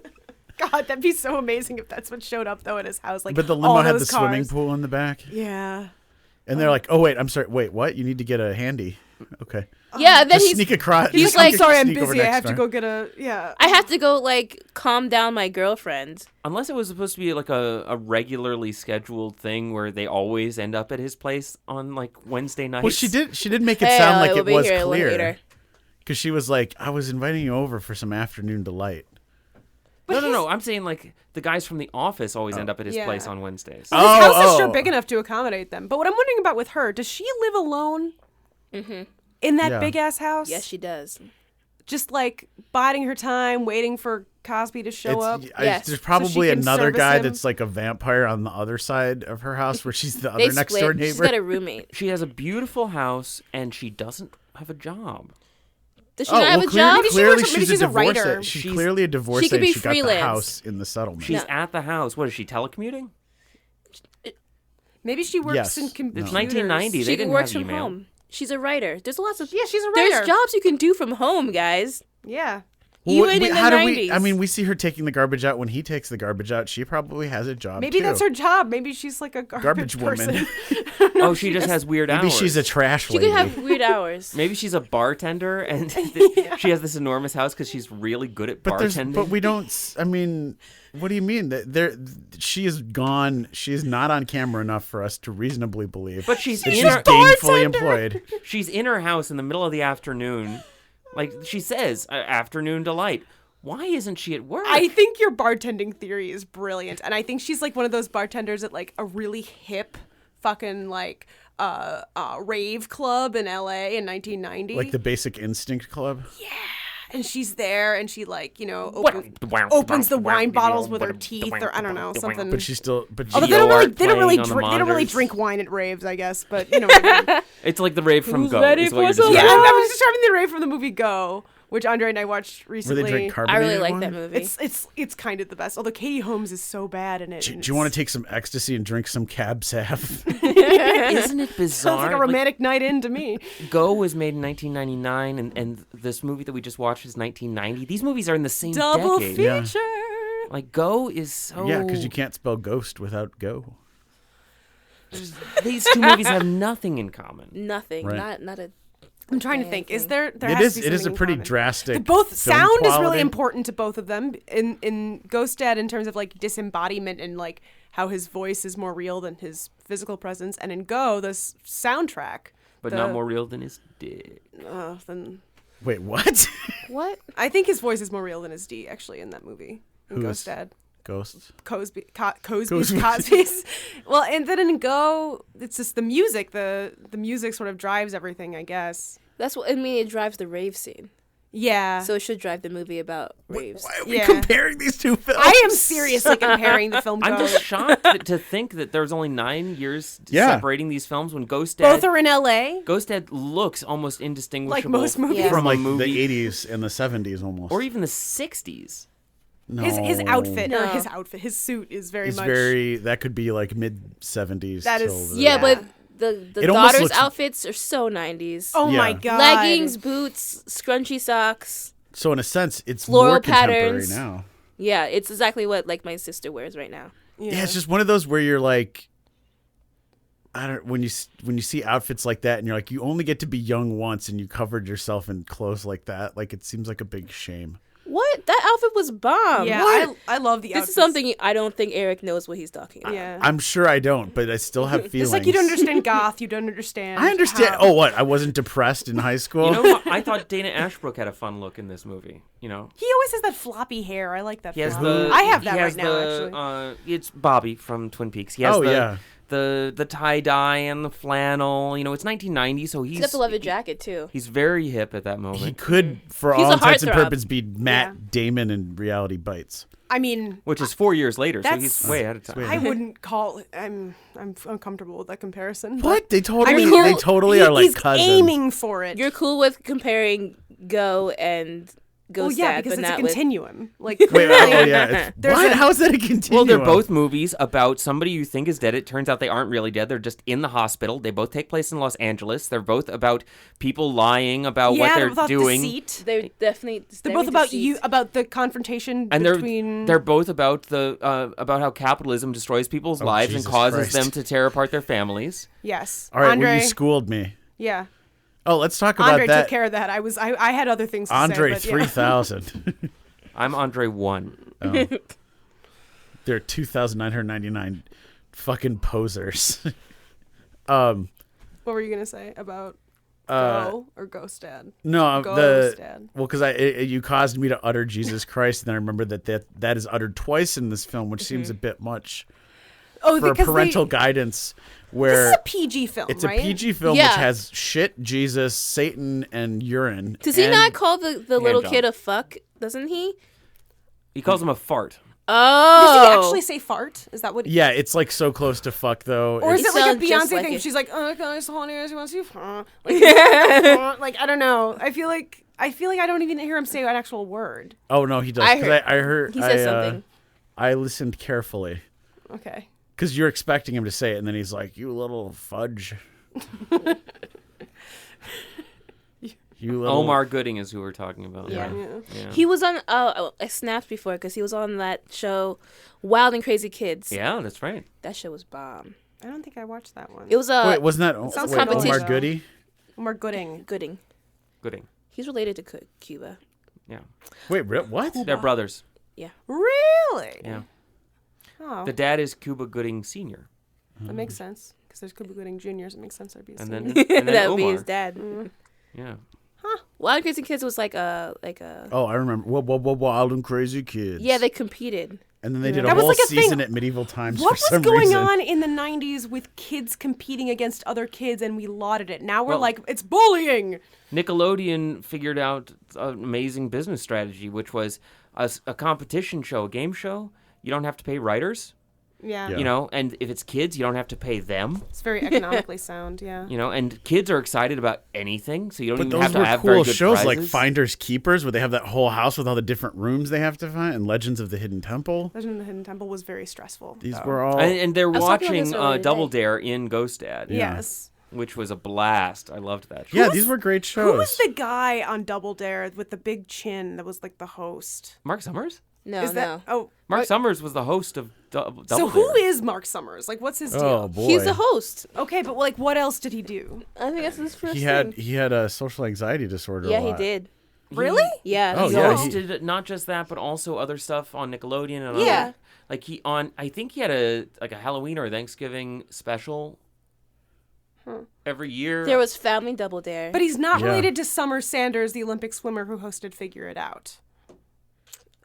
[SPEAKER 3] God, that'd be so amazing if that's what showed up though at his house. Like,
[SPEAKER 6] But the
[SPEAKER 3] all
[SPEAKER 6] limo had the
[SPEAKER 3] those
[SPEAKER 6] swimming
[SPEAKER 3] cars.
[SPEAKER 6] pool in the back.
[SPEAKER 3] Yeah.
[SPEAKER 6] And they're like, "Oh wait, I'm sorry. Wait, what? You need to get a handy." Okay.
[SPEAKER 5] Yeah, then
[SPEAKER 6] Just
[SPEAKER 5] he's
[SPEAKER 6] sneak across.
[SPEAKER 5] he's
[SPEAKER 6] just
[SPEAKER 5] like,
[SPEAKER 6] sneak-
[SPEAKER 3] Sorry, I'm
[SPEAKER 6] sneak over
[SPEAKER 3] busy. I
[SPEAKER 6] next
[SPEAKER 3] have to
[SPEAKER 6] door.
[SPEAKER 3] go get a yeah.
[SPEAKER 5] I have to go like calm down my girlfriend.
[SPEAKER 4] Unless it was supposed to be like a regularly scheduled thing where they always end up at his place on like Wednesday nights.
[SPEAKER 6] Well, she did make it
[SPEAKER 5] Hey,
[SPEAKER 6] sound
[SPEAKER 5] I
[SPEAKER 6] like
[SPEAKER 5] will
[SPEAKER 6] it
[SPEAKER 5] be
[SPEAKER 6] was
[SPEAKER 5] here a little
[SPEAKER 6] clear.
[SPEAKER 5] later.
[SPEAKER 6] Because she was like, "I was inviting you over for some afternoon delight."
[SPEAKER 4] No. I'm saying like the guys from the office always end up at his
[SPEAKER 3] Yeah.
[SPEAKER 4] place on Wednesdays.
[SPEAKER 3] Well, his house is sure
[SPEAKER 6] oh.
[SPEAKER 3] big enough to accommodate them. But what I'm wondering about with her, does she live alone in that
[SPEAKER 6] Yeah.
[SPEAKER 3] big ass house?
[SPEAKER 5] Yes, she does.
[SPEAKER 3] Just like biding her time, waiting for Cosby to show up.
[SPEAKER 5] Yes.
[SPEAKER 6] There's
[SPEAKER 3] So
[SPEAKER 6] probably
[SPEAKER 3] she can
[SPEAKER 6] another
[SPEAKER 3] service
[SPEAKER 6] guy
[SPEAKER 3] him.
[SPEAKER 6] that's like a vampire on the other side of her house, where she's the
[SPEAKER 5] They
[SPEAKER 6] other next door
[SPEAKER 5] split. She's
[SPEAKER 6] neighbor.
[SPEAKER 5] got a roommate.
[SPEAKER 4] She has a beautiful house and she doesn't have a job.
[SPEAKER 5] Does she not have a
[SPEAKER 6] clearly,
[SPEAKER 5] job?
[SPEAKER 3] Maybe she
[SPEAKER 6] clearly
[SPEAKER 3] works- maybe
[SPEAKER 6] she's a
[SPEAKER 3] she's a writer.
[SPEAKER 6] divorcee. She's
[SPEAKER 4] She's-
[SPEAKER 6] clearly a divorcee.
[SPEAKER 5] could be
[SPEAKER 6] She got the
[SPEAKER 5] freelance.
[SPEAKER 6] house in the settlement.
[SPEAKER 4] She's
[SPEAKER 5] No.
[SPEAKER 4] at the house. What is she, telecommuting?
[SPEAKER 3] Maybe she works
[SPEAKER 6] Yes.
[SPEAKER 3] in
[SPEAKER 6] No.
[SPEAKER 3] computers.
[SPEAKER 4] It's 1990. They
[SPEAKER 5] She
[SPEAKER 4] didn't
[SPEAKER 5] works
[SPEAKER 4] have
[SPEAKER 5] from
[SPEAKER 4] email.
[SPEAKER 5] home. She's a writer. There's lots of
[SPEAKER 3] Yeah, she's a writer.
[SPEAKER 5] There's jobs you can do from home, guys.
[SPEAKER 3] Yeah.
[SPEAKER 5] Even in the
[SPEAKER 6] how
[SPEAKER 5] 90s.
[SPEAKER 6] do we? I mean, we see her taking the garbage out. When he takes the garbage out, she probably has a job.
[SPEAKER 3] Maybe
[SPEAKER 6] too.
[SPEAKER 3] that's her job. Maybe she's like a garbage
[SPEAKER 6] woman.
[SPEAKER 3] person.
[SPEAKER 4] Oh, she just has weird
[SPEAKER 6] Maybe
[SPEAKER 4] hours.
[SPEAKER 6] she's a trash
[SPEAKER 5] She
[SPEAKER 6] lady.
[SPEAKER 5] could have weird hours.
[SPEAKER 4] Maybe she's a bartender, and she has this enormous house because she's really good at bartending.
[SPEAKER 6] But we don't. I mean, what do you mean that there? She is gone. She is not on camera enough for us to reasonably believe.
[SPEAKER 4] But she's
[SPEAKER 6] that
[SPEAKER 4] in
[SPEAKER 6] she's
[SPEAKER 4] her
[SPEAKER 6] gainfully employed.
[SPEAKER 4] She's in her house in the middle of the afternoon, like she says, afternoon delight. Why isn't she at work?
[SPEAKER 3] I think your bartending theory is brilliant, and I think she's like one of those bartenders at like a really hip fucking like rave club in LA in 1990.
[SPEAKER 6] Like the Basic Instinct Club.
[SPEAKER 3] And she's there, and she like opens the wine bottles with her teeth, or I don't know, something.
[SPEAKER 6] But she's still. But
[SPEAKER 3] Although
[SPEAKER 6] she,
[SPEAKER 3] they don't really,
[SPEAKER 4] Art
[SPEAKER 3] they don't really,
[SPEAKER 4] playing on the
[SPEAKER 3] they don't really
[SPEAKER 4] monitors.
[SPEAKER 3] drink wine at raves, I guess. But you know, what I mean.
[SPEAKER 4] It's like the rave from
[SPEAKER 5] Who's
[SPEAKER 4] Go.
[SPEAKER 5] ready
[SPEAKER 4] Is what you're
[SPEAKER 5] for some
[SPEAKER 3] Yeah,
[SPEAKER 4] describing.
[SPEAKER 3] I was describing the rave from the movie Go, which Andre and I watched
[SPEAKER 6] where
[SPEAKER 3] recently.
[SPEAKER 6] they drink
[SPEAKER 5] I
[SPEAKER 6] carbonated
[SPEAKER 5] really like
[SPEAKER 6] wine?
[SPEAKER 5] that movie.
[SPEAKER 3] It's kind of the best. Although Katie Holmes is so bad in it.
[SPEAKER 6] Do you want to take some ecstasy and drink some cab sav?
[SPEAKER 4] Isn't it bizarre?
[SPEAKER 3] Sounds like a romantic night in to me.
[SPEAKER 4] Go was made in 1999, and this movie that we just watched is 1990. These movies are in the same
[SPEAKER 3] Double
[SPEAKER 4] decade.
[SPEAKER 3] feature.
[SPEAKER 4] Like Go is so.
[SPEAKER 6] Yeah, because you can't spell ghost without go.
[SPEAKER 4] These two movies have nothing in common.
[SPEAKER 5] Nothing.
[SPEAKER 6] Right.
[SPEAKER 5] Not a.
[SPEAKER 3] I'm trying to think. Is there? There
[SPEAKER 6] It
[SPEAKER 3] has
[SPEAKER 6] is.
[SPEAKER 3] to be
[SPEAKER 6] It is a
[SPEAKER 3] something in
[SPEAKER 6] pretty
[SPEAKER 3] common.
[SPEAKER 6] drastic.
[SPEAKER 3] Both
[SPEAKER 6] film
[SPEAKER 3] sound is
[SPEAKER 6] quality.
[SPEAKER 3] really important to both of them in Ghost Dad in terms of like disembodiment and like how his voice is more real than his physical presence, and in Go this soundtrack,
[SPEAKER 4] But not more real than his dick.
[SPEAKER 3] than
[SPEAKER 6] Wait, what?
[SPEAKER 5] What?
[SPEAKER 3] I think his voice is more real than his D actually in that movie. In
[SPEAKER 6] Who
[SPEAKER 3] Ghost
[SPEAKER 6] is-
[SPEAKER 3] Dad.
[SPEAKER 6] Ghosts.
[SPEAKER 3] Cosby's. Well, and then in Go, it's just the music. The music sort of drives everything, I guess.
[SPEAKER 5] That's what I mean. It drives the rave scene,
[SPEAKER 3] Yeah.
[SPEAKER 5] so it should drive the movie about raves.
[SPEAKER 6] Why are we
[SPEAKER 3] Yeah.
[SPEAKER 6] comparing these two films?
[SPEAKER 3] I am seriously comparing the film Go.
[SPEAKER 4] I'm just shocked to think that there's only 9 years
[SPEAKER 6] Yeah.
[SPEAKER 4] separating these films when Ghost Dad.
[SPEAKER 3] Both are in LA.
[SPEAKER 4] Ghost Dad looks almost indistinguishable
[SPEAKER 3] Like most movies.
[SPEAKER 5] Yeah.
[SPEAKER 6] From
[SPEAKER 4] from a
[SPEAKER 6] like
[SPEAKER 4] movie,
[SPEAKER 6] the 80s and the 70s almost.
[SPEAKER 4] or even the 60s.
[SPEAKER 6] no.
[SPEAKER 3] His outfit,
[SPEAKER 5] No.
[SPEAKER 3] his suit is very
[SPEAKER 6] It's
[SPEAKER 3] much.
[SPEAKER 6] very. That could be like mid 70s.
[SPEAKER 3] That is-
[SPEAKER 6] till
[SPEAKER 5] Yeah,
[SPEAKER 3] Yeah.
[SPEAKER 5] but the
[SPEAKER 6] It almost
[SPEAKER 5] daughter's
[SPEAKER 6] looks-
[SPEAKER 5] outfits are so 90s.
[SPEAKER 3] Oh my
[SPEAKER 6] Yeah.
[SPEAKER 3] god.
[SPEAKER 5] Leggings, boots, scrunchy socks.
[SPEAKER 6] So in a sense, it's
[SPEAKER 5] Floral
[SPEAKER 6] more contemporary
[SPEAKER 5] patterns.
[SPEAKER 6] now.
[SPEAKER 5] Yeah, it's exactly what like my sister wears right now.
[SPEAKER 6] Yeah, it's just one of those where you're like, I don't. When you see outfits like that, and you're like, you only get to be young once, and you covered yourself in clothes like that. Like it seems like a big shame.
[SPEAKER 5] What? That outfit was bomb.
[SPEAKER 3] Yeah,
[SPEAKER 5] What?
[SPEAKER 3] I love the
[SPEAKER 5] This
[SPEAKER 3] outfits.
[SPEAKER 5] is something I don't think Eric knows what he's talking about.
[SPEAKER 3] Yeah.
[SPEAKER 6] I'm sure I don't, but I still have feelings.
[SPEAKER 3] It's like you don't understand goth. You don't understand.
[SPEAKER 6] I understand.
[SPEAKER 3] how-
[SPEAKER 6] Oh, what? I wasn't depressed in high school.
[SPEAKER 4] You know what? I thought Dana Ashbrook had a fun look in this movie. You know,
[SPEAKER 3] He always has that floppy hair. I like that.
[SPEAKER 4] he has
[SPEAKER 3] floppy.
[SPEAKER 4] the.
[SPEAKER 3] I have
[SPEAKER 4] he
[SPEAKER 3] that
[SPEAKER 4] has
[SPEAKER 3] right now.
[SPEAKER 4] the,
[SPEAKER 3] Actually.
[SPEAKER 4] it's Bobby from Twin Peaks. He has
[SPEAKER 6] Oh,
[SPEAKER 4] the,
[SPEAKER 6] yeah.
[SPEAKER 4] the tie dye and the flannel. You know, it's 1990, so
[SPEAKER 5] He's got the leather jacket too.
[SPEAKER 4] He's very hip at that
[SPEAKER 6] he
[SPEAKER 4] moment,
[SPEAKER 6] could, for
[SPEAKER 5] He's
[SPEAKER 6] all
[SPEAKER 5] a
[SPEAKER 6] intents and
[SPEAKER 5] heartthrob.
[SPEAKER 6] purposes, be Matt Damon in Reality Bites.
[SPEAKER 3] I mean,
[SPEAKER 4] which is 4 years later, so
[SPEAKER 3] That's-
[SPEAKER 4] he's way ahead of time.
[SPEAKER 3] I wouldn't call. I'm uncomfortable with that comparison. but-
[SPEAKER 6] What? They totally,
[SPEAKER 3] I mean,
[SPEAKER 6] they totally are like
[SPEAKER 3] he's
[SPEAKER 6] cousins.
[SPEAKER 3] aiming for it.
[SPEAKER 5] You're cool with comparing Go and
[SPEAKER 3] well,
[SPEAKER 5] Ghost
[SPEAKER 3] yeah,
[SPEAKER 5] Dad,
[SPEAKER 3] because
[SPEAKER 5] but
[SPEAKER 3] it's a
[SPEAKER 5] not with
[SPEAKER 3] continuum. Like,
[SPEAKER 6] Wait,
[SPEAKER 3] clearly,
[SPEAKER 6] oh yeah. It's,
[SPEAKER 3] There's
[SPEAKER 6] what?
[SPEAKER 3] a-
[SPEAKER 6] How is that a continuum?
[SPEAKER 4] Well, they're both movies about somebody you think is dead. It turns out they aren't really dead. They're just in the hospital. They both take place in Los Angeles. They're both about people lying about what they're
[SPEAKER 3] about
[SPEAKER 4] doing.
[SPEAKER 3] deceit.
[SPEAKER 5] they're definitely
[SPEAKER 3] They're both about you, about the confrontation
[SPEAKER 4] And
[SPEAKER 3] between.
[SPEAKER 4] they're both about the about how capitalism destroys people's lives
[SPEAKER 6] Jesus
[SPEAKER 4] and causes
[SPEAKER 6] Christ.
[SPEAKER 4] them to tear apart their families.
[SPEAKER 3] yes.
[SPEAKER 6] All right,
[SPEAKER 3] Andre.
[SPEAKER 6] well, you schooled me.
[SPEAKER 3] Yeah.
[SPEAKER 6] Oh, let's talk about
[SPEAKER 3] Andre
[SPEAKER 6] that.
[SPEAKER 3] took care of that. I had other things to
[SPEAKER 6] Andre
[SPEAKER 3] say. but
[SPEAKER 6] 3000.
[SPEAKER 4] I'm Andre 1.
[SPEAKER 6] Oh. They're 2,999 fucking posers.
[SPEAKER 3] What were you gonna say about Go or Ghost Dad?
[SPEAKER 6] No,
[SPEAKER 3] Ghost Dad.
[SPEAKER 6] well, because you caused me to utter Jesus Christ, and then I remember that is uttered twice in this film, which seems a bit much
[SPEAKER 3] Oh,
[SPEAKER 6] for
[SPEAKER 3] because
[SPEAKER 6] parental
[SPEAKER 3] they,
[SPEAKER 6] guidance.
[SPEAKER 3] this
[SPEAKER 6] Where
[SPEAKER 3] is a PG film,
[SPEAKER 6] it's
[SPEAKER 3] right?
[SPEAKER 6] a PG film
[SPEAKER 5] Yeah.
[SPEAKER 6] which has shit, Jesus, Satan, and urine.
[SPEAKER 5] Does he
[SPEAKER 6] and-
[SPEAKER 5] not call the little
[SPEAKER 4] job.
[SPEAKER 5] kid a fuck? Doesn't he?
[SPEAKER 4] He calls him a fart.
[SPEAKER 5] Oh,
[SPEAKER 3] Does he actually say fart? Is that what?
[SPEAKER 6] Yeah, it's like so close to fuck though.
[SPEAKER 3] Or is
[SPEAKER 5] It
[SPEAKER 3] it like a
[SPEAKER 5] sounds just
[SPEAKER 3] Beyonce
[SPEAKER 5] like
[SPEAKER 3] thing?
[SPEAKER 5] it.
[SPEAKER 3] She's like, oh, guys, honey, I just want to see. Like, I don't know. I feel like I don't even hear him say an actual word.
[SPEAKER 6] Oh no, he does.
[SPEAKER 5] I
[SPEAKER 6] 'Cause
[SPEAKER 5] heard-
[SPEAKER 6] I heard.
[SPEAKER 5] he says something.
[SPEAKER 6] I listened carefully.
[SPEAKER 3] Okay.
[SPEAKER 6] Because you're expecting him to say it, and then he's like, "You little fudge." You little...
[SPEAKER 4] Omar Gooding is who we're talking about.
[SPEAKER 5] Yeah.
[SPEAKER 4] Yeah.
[SPEAKER 5] He was on, I snapped before because he was on that show, Wild and Crazy Kids.
[SPEAKER 4] Yeah, that's right.
[SPEAKER 5] That show was bomb.
[SPEAKER 3] I don't think I watched that one.
[SPEAKER 5] It was
[SPEAKER 6] Wait, wasn't that
[SPEAKER 3] sounds
[SPEAKER 6] Omar
[SPEAKER 5] competition.
[SPEAKER 6] Goody?
[SPEAKER 3] Omar Gooding.
[SPEAKER 5] Gooding.
[SPEAKER 4] Gooding.
[SPEAKER 5] He's related to Cuba.
[SPEAKER 4] Yeah.
[SPEAKER 6] Wait, what?
[SPEAKER 4] They're brothers.
[SPEAKER 3] Really?
[SPEAKER 4] Yeah.
[SPEAKER 3] Oh,
[SPEAKER 4] The dad is Cuba Gooding Sr.
[SPEAKER 3] that makes sense. Because there's Cuba Gooding Jr.'s. It makes sense there'd be a
[SPEAKER 4] And
[SPEAKER 3] senior.
[SPEAKER 4] then, and then
[SPEAKER 5] That would be
[SPEAKER 4] Omar.
[SPEAKER 5] his dad.
[SPEAKER 4] Yeah.
[SPEAKER 5] Wild and Crazy Kids was like a.
[SPEAKER 6] Oh, I remember. Wild and Crazy Kids.
[SPEAKER 5] Yeah, they competed.
[SPEAKER 6] And then they did a
[SPEAKER 3] That was
[SPEAKER 6] whole
[SPEAKER 3] like a
[SPEAKER 6] season
[SPEAKER 3] thing.
[SPEAKER 6] at medieval times
[SPEAKER 3] What
[SPEAKER 6] for some
[SPEAKER 3] was going
[SPEAKER 6] reason.
[SPEAKER 3] on in the 90s with kids competing against other kids and we lauded it? Now we're
[SPEAKER 4] Well-
[SPEAKER 3] like, it's bullying.
[SPEAKER 4] Nickelodeon figured out an amazing business strategy, which was a competition show, a game show. You don't have to pay writers,
[SPEAKER 3] Yeah.
[SPEAKER 6] Yeah.
[SPEAKER 4] you know, and if it's kids, you don't have to pay them,
[SPEAKER 3] It's very economically sound, yeah.
[SPEAKER 4] you know, and kids are excited about anything, so you don't
[SPEAKER 6] But
[SPEAKER 4] even
[SPEAKER 6] those
[SPEAKER 4] have to
[SPEAKER 6] were
[SPEAKER 4] have very
[SPEAKER 6] cool
[SPEAKER 4] good
[SPEAKER 6] shows like
[SPEAKER 4] prizes.
[SPEAKER 6] Finders Keepers, where they have that whole house with all the different rooms they have to find, and Legends of the Hidden Temple.
[SPEAKER 3] Legend of the Hidden Temple was very stressful.
[SPEAKER 6] These
[SPEAKER 3] though.
[SPEAKER 6] were all.
[SPEAKER 4] And they're
[SPEAKER 5] was talking about
[SPEAKER 4] watching
[SPEAKER 5] this earlier
[SPEAKER 4] Double
[SPEAKER 5] today.
[SPEAKER 4] Dare in Ghost Dad,
[SPEAKER 3] Yes.
[SPEAKER 4] which was a blast. I loved that show.
[SPEAKER 6] yeah, these were great shows.
[SPEAKER 3] Who was the guy on Double Dare with the big chin that was like the host?
[SPEAKER 4] Mark Summers?
[SPEAKER 5] No,
[SPEAKER 3] Is that
[SPEAKER 5] no.
[SPEAKER 4] Mark Summers was the host of Double
[SPEAKER 3] So
[SPEAKER 4] Dare.
[SPEAKER 3] who is Mark Summers? Like, what's his deal?
[SPEAKER 6] Oh boy,
[SPEAKER 5] He's the host.
[SPEAKER 3] Okay, but like, what else did he do?
[SPEAKER 5] I think that's his first
[SPEAKER 6] He
[SPEAKER 5] thing.
[SPEAKER 6] had a social anxiety disorder.
[SPEAKER 5] Yeah,
[SPEAKER 6] a
[SPEAKER 5] he
[SPEAKER 6] lot.
[SPEAKER 5] did.
[SPEAKER 3] Really?
[SPEAKER 5] Yeah.
[SPEAKER 6] Oh,
[SPEAKER 5] he's
[SPEAKER 6] yeah,
[SPEAKER 5] a
[SPEAKER 6] he-
[SPEAKER 5] host.
[SPEAKER 4] Hosted not just that, but also other stuff on Nickelodeon and
[SPEAKER 5] Yeah.
[SPEAKER 4] other, like I think he had a Halloween or a Thanksgiving special every year.
[SPEAKER 5] There was Family Double Dare.
[SPEAKER 3] But he's not
[SPEAKER 6] Yeah.
[SPEAKER 3] related to Summer Sanders, the Olympic swimmer who hosted Figure It Out.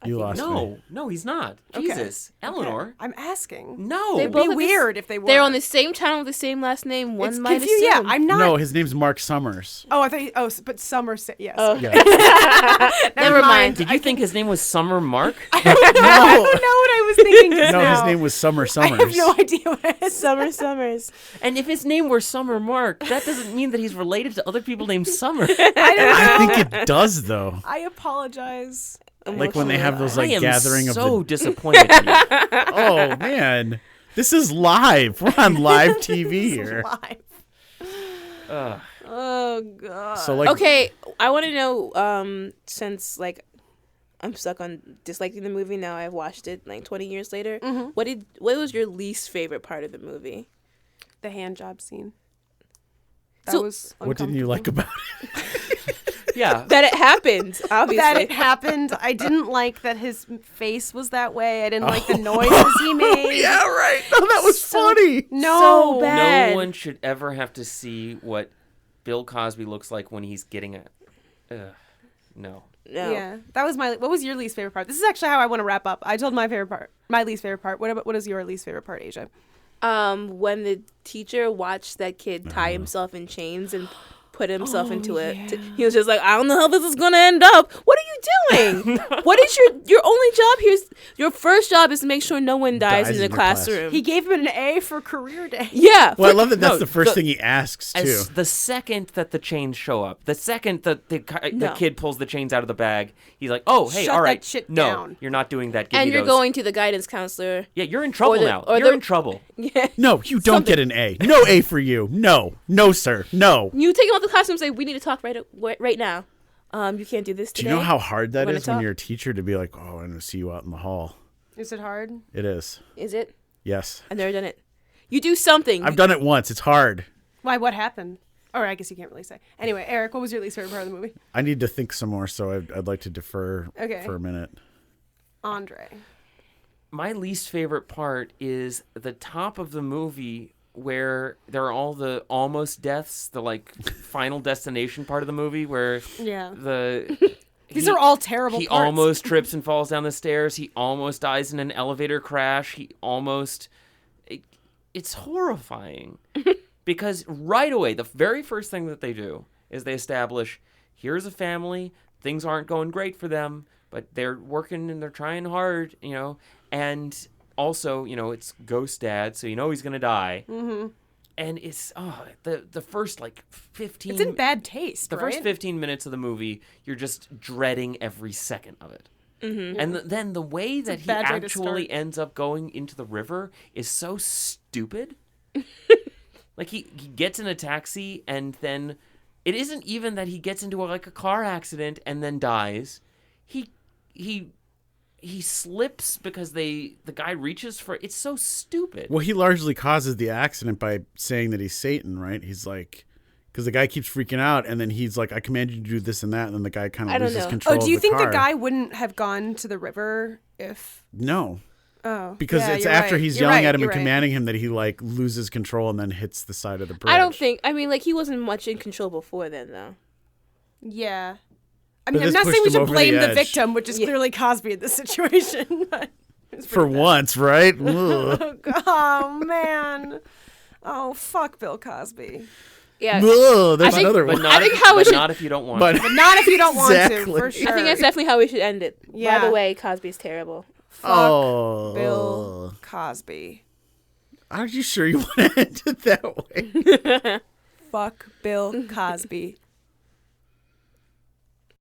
[SPEAKER 6] You lost me.
[SPEAKER 4] No, he's not.
[SPEAKER 3] Okay.
[SPEAKER 4] Jesus, Eleanor.
[SPEAKER 3] I'm asking.
[SPEAKER 4] No,
[SPEAKER 5] They
[SPEAKER 3] It'd
[SPEAKER 5] both
[SPEAKER 3] be
[SPEAKER 5] have this-
[SPEAKER 3] weird if they were.
[SPEAKER 5] They're on the same channel with the same last name. One
[SPEAKER 3] It's
[SPEAKER 5] might
[SPEAKER 3] confusing. Yeah,
[SPEAKER 5] assume.
[SPEAKER 3] I'm not.
[SPEAKER 6] No, his name's Mark Summers.
[SPEAKER 3] Oh, I thought. But Summer. Yes.
[SPEAKER 5] Oh.
[SPEAKER 6] Yeah.
[SPEAKER 5] Never mind.
[SPEAKER 4] Did you think his name was Summer Mark?
[SPEAKER 3] I don't know what I was thinking just
[SPEAKER 6] No,
[SPEAKER 3] now.
[SPEAKER 6] his name was Summer
[SPEAKER 3] I
[SPEAKER 6] Summers.
[SPEAKER 3] have no idea what it is.
[SPEAKER 5] Summer Summers.
[SPEAKER 4] And if his name were Summer Mark, that doesn't mean that he's related to other people named Summer.
[SPEAKER 6] I think it does though.
[SPEAKER 3] I apologize.
[SPEAKER 6] Like when they have those
[SPEAKER 4] I
[SPEAKER 6] like
[SPEAKER 4] am
[SPEAKER 6] gathering
[SPEAKER 4] so
[SPEAKER 6] of the.
[SPEAKER 4] disappointed in you.
[SPEAKER 6] Oh man, this is live. We're on live TV here.
[SPEAKER 3] Live. Oh god.
[SPEAKER 6] So like,
[SPEAKER 5] Okay, I want to know, since like I'm stuck on disliking the movie now, I've watched it like 20 years later.
[SPEAKER 3] Mm-hmm.
[SPEAKER 5] What was your least favorite part of the movie?
[SPEAKER 3] The hand job scene. That
[SPEAKER 5] So-
[SPEAKER 3] was.
[SPEAKER 6] what didn't you like about it?
[SPEAKER 4] Yeah.
[SPEAKER 5] That it happened, obviously.
[SPEAKER 3] That it happened. I didn't like that his face was that way. I didn't like the noises he made.
[SPEAKER 6] Yeah, right. No, that was funny.
[SPEAKER 3] No.
[SPEAKER 5] So bad.
[SPEAKER 4] No one should ever have to see what Bill Cosby looks like when he's getting a. No.
[SPEAKER 5] No.
[SPEAKER 3] Yeah, that was my. What was your least favorite part? This is actually how I want to wrap up. I told my favorite part, my least favorite part. What is your least favorite part, Asia?
[SPEAKER 5] When the teacher watched that kid tie himself in chains and put himself into it, he was just like, I don't know how this is gonna end up. What are you doing? What is your only job here? Your first job is to make sure no one dies in the
[SPEAKER 6] in your class.
[SPEAKER 5] classroom.
[SPEAKER 3] He gave him an A for career day.
[SPEAKER 5] Yeah.
[SPEAKER 6] Well, I love that. That's
[SPEAKER 4] No,
[SPEAKER 6] the first
[SPEAKER 4] the-
[SPEAKER 6] thing he asks too.
[SPEAKER 4] As the second that the chains show up, the second that the
[SPEAKER 5] No.
[SPEAKER 4] kid pulls the chains out of the bag, he's like, "Oh, hey,
[SPEAKER 3] Shut
[SPEAKER 4] all right,
[SPEAKER 3] that shit
[SPEAKER 4] no,
[SPEAKER 3] down."
[SPEAKER 4] you're not doing that. Give
[SPEAKER 5] And
[SPEAKER 4] me
[SPEAKER 5] you're
[SPEAKER 4] those."
[SPEAKER 5] going to the guidance counselor.
[SPEAKER 4] Yeah, you're in trouble
[SPEAKER 5] or the-
[SPEAKER 4] now.
[SPEAKER 5] or
[SPEAKER 4] You're
[SPEAKER 5] the-
[SPEAKER 4] in trouble.
[SPEAKER 5] Yeah.
[SPEAKER 6] No, you don't get an A. No A for you. No, no, sir. No.
[SPEAKER 5] You take him out the classroom and say, we need to talk right now. You can't do this
[SPEAKER 6] Do
[SPEAKER 5] today.
[SPEAKER 6] you know how hard that
[SPEAKER 5] Wanna
[SPEAKER 6] is when
[SPEAKER 5] talk?
[SPEAKER 6] you're a teacher to be like, oh, I'm going to see you out in the hall?
[SPEAKER 3] Is it hard?
[SPEAKER 6] It is.
[SPEAKER 5] Is it?
[SPEAKER 6] Yes.
[SPEAKER 5] I've never done it. You do something.
[SPEAKER 6] I've done it once. It's hard.
[SPEAKER 3] Why? What happened? Or I guess you can't really say. Anyway, Eric, what was your least favorite part of the movie?
[SPEAKER 6] I need to think some more, so I'd like to defer
[SPEAKER 3] Okay.
[SPEAKER 6] for a minute.
[SPEAKER 3] Andre.
[SPEAKER 4] My least favorite part is the top of the movie where there are all the almost deaths, the like final destination part of the movie where
[SPEAKER 3] Yeah.
[SPEAKER 4] these
[SPEAKER 3] are all terrible
[SPEAKER 4] He
[SPEAKER 3] parts.
[SPEAKER 4] almost trips and falls down the stairs. He almost dies in an elevator crash. He almost it's horrifying. Because right away, the very first thing that they do is they establish here's a family, things aren't going great for them, but they're working and they're trying hard, you know, and also, you know, it's Ghost Dad, so you know he's going to die. Mm-hmm. And it's, the first, like, 15...
[SPEAKER 3] It's in bad taste,
[SPEAKER 4] The
[SPEAKER 3] right?
[SPEAKER 4] first 15 minutes of the movie, you're just dreading every second of it. And then the way that he
[SPEAKER 3] bad way to
[SPEAKER 4] actually
[SPEAKER 3] start.
[SPEAKER 4] ends up going into the river is so stupid. Like he gets in a taxi and then it isn't even that he gets into a car accident and then dies. He slips because the guy reaches for it's so stupid.
[SPEAKER 6] Well, he largely causes the accident by saying that he's Satan, right? He's like, because the guy keeps freaking out, and then he's like, "I command you to do this and that," and then the guy kind
[SPEAKER 5] I
[SPEAKER 6] of
[SPEAKER 5] don't
[SPEAKER 6] loses
[SPEAKER 5] know.
[SPEAKER 6] control.
[SPEAKER 3] Oh, do you
[SPEAKER 6] of
[SPEAKER 3] think
[SPEAKER 6] car.
[SPEAKER 3] the guy wouldn't have gone to the river if?
[SPEAKER 6] No,
[SPEAKER 3] Oh,
[SPEAKER 6] because
[SPEAKER 3] yeah,
[SPEAKER 6] it's
[SPEAKER 3] you're
[SPEAKER 6] after
[SPEAKER 3] right.
[SPEAKER 6] he's
[SPEAKER 3] You're
[SPEAKER 6] yelling
[SPEAKER 3] right,
[SPEAKER 6] at him
[SPEAKER 3] you're
[SPEAKER 6] and
[SPEAKER 3] right.
[SPEAKER 6] commanding him that he like loses control and then hits the side of the bridge.
[SPEAKER 5] I don't think. I mean, like he wasn't much in control before then, though.
[SPEAKER 3] Yeah. I
[SPEAKER 6] But
[SPEAKER 3] mean, I'm
[SPEAKER 6] this
[SPEAKER 3] not
[SPEAKER 6] pushed
[SPEAKER 3] saying we
[SPEAKER 6] him
[SPEAKER 3] should
[SPEAKER 6] over the
[SPEAKER 3] blame the
[SPEAKER 6] edge.
[SPEAKER 3] victim, which is clearly Cosby in this situation. But it's
[SPEAKER 6] for
[SPEAKER 3] pretty bad.
[SPEAKER 6] once, right? Ugh.
[SPEAKER 3] Oh man. Oh fuck, Bill Cosby.
[SPEAKER 5] Yeah.
[SPEAKER 6] Ugh, there's
[SPEAKER 5] I think-
[SPEAKER 6] another
[SPEAKER 4] But
[SPEAKER 6] one.
[SPEAKER 4] not,
[SPEAKER 5] think
[SPEAKER 4] if,
[SPEAKER 5] how we
[SPEAKER 4] but
[SPEAKER 5] should-
[SPEAKER 4] not if you don't want
[SPEAKER 6] But
[SPEAKER 4] to.
[SPEAKER 3] But not if you don't want to,
[SPEAKER 6] Exactly.
[SPEAKER 3] for sure.
[SPEAKER 5] I think that's definitely how we should end it.
[SPEAKER 3] Yeah.
[SPEAKER 5] By the way, Cosby's terrible.
[SPEAKER 3] Fuck
[SPEAKER 6] oh,
[SPEAKER 3] Bill Cosby.
[SPEAKER 6] Are you sure you want to end it that way?
[SPEAKER 3] Fuck Bill Cosby.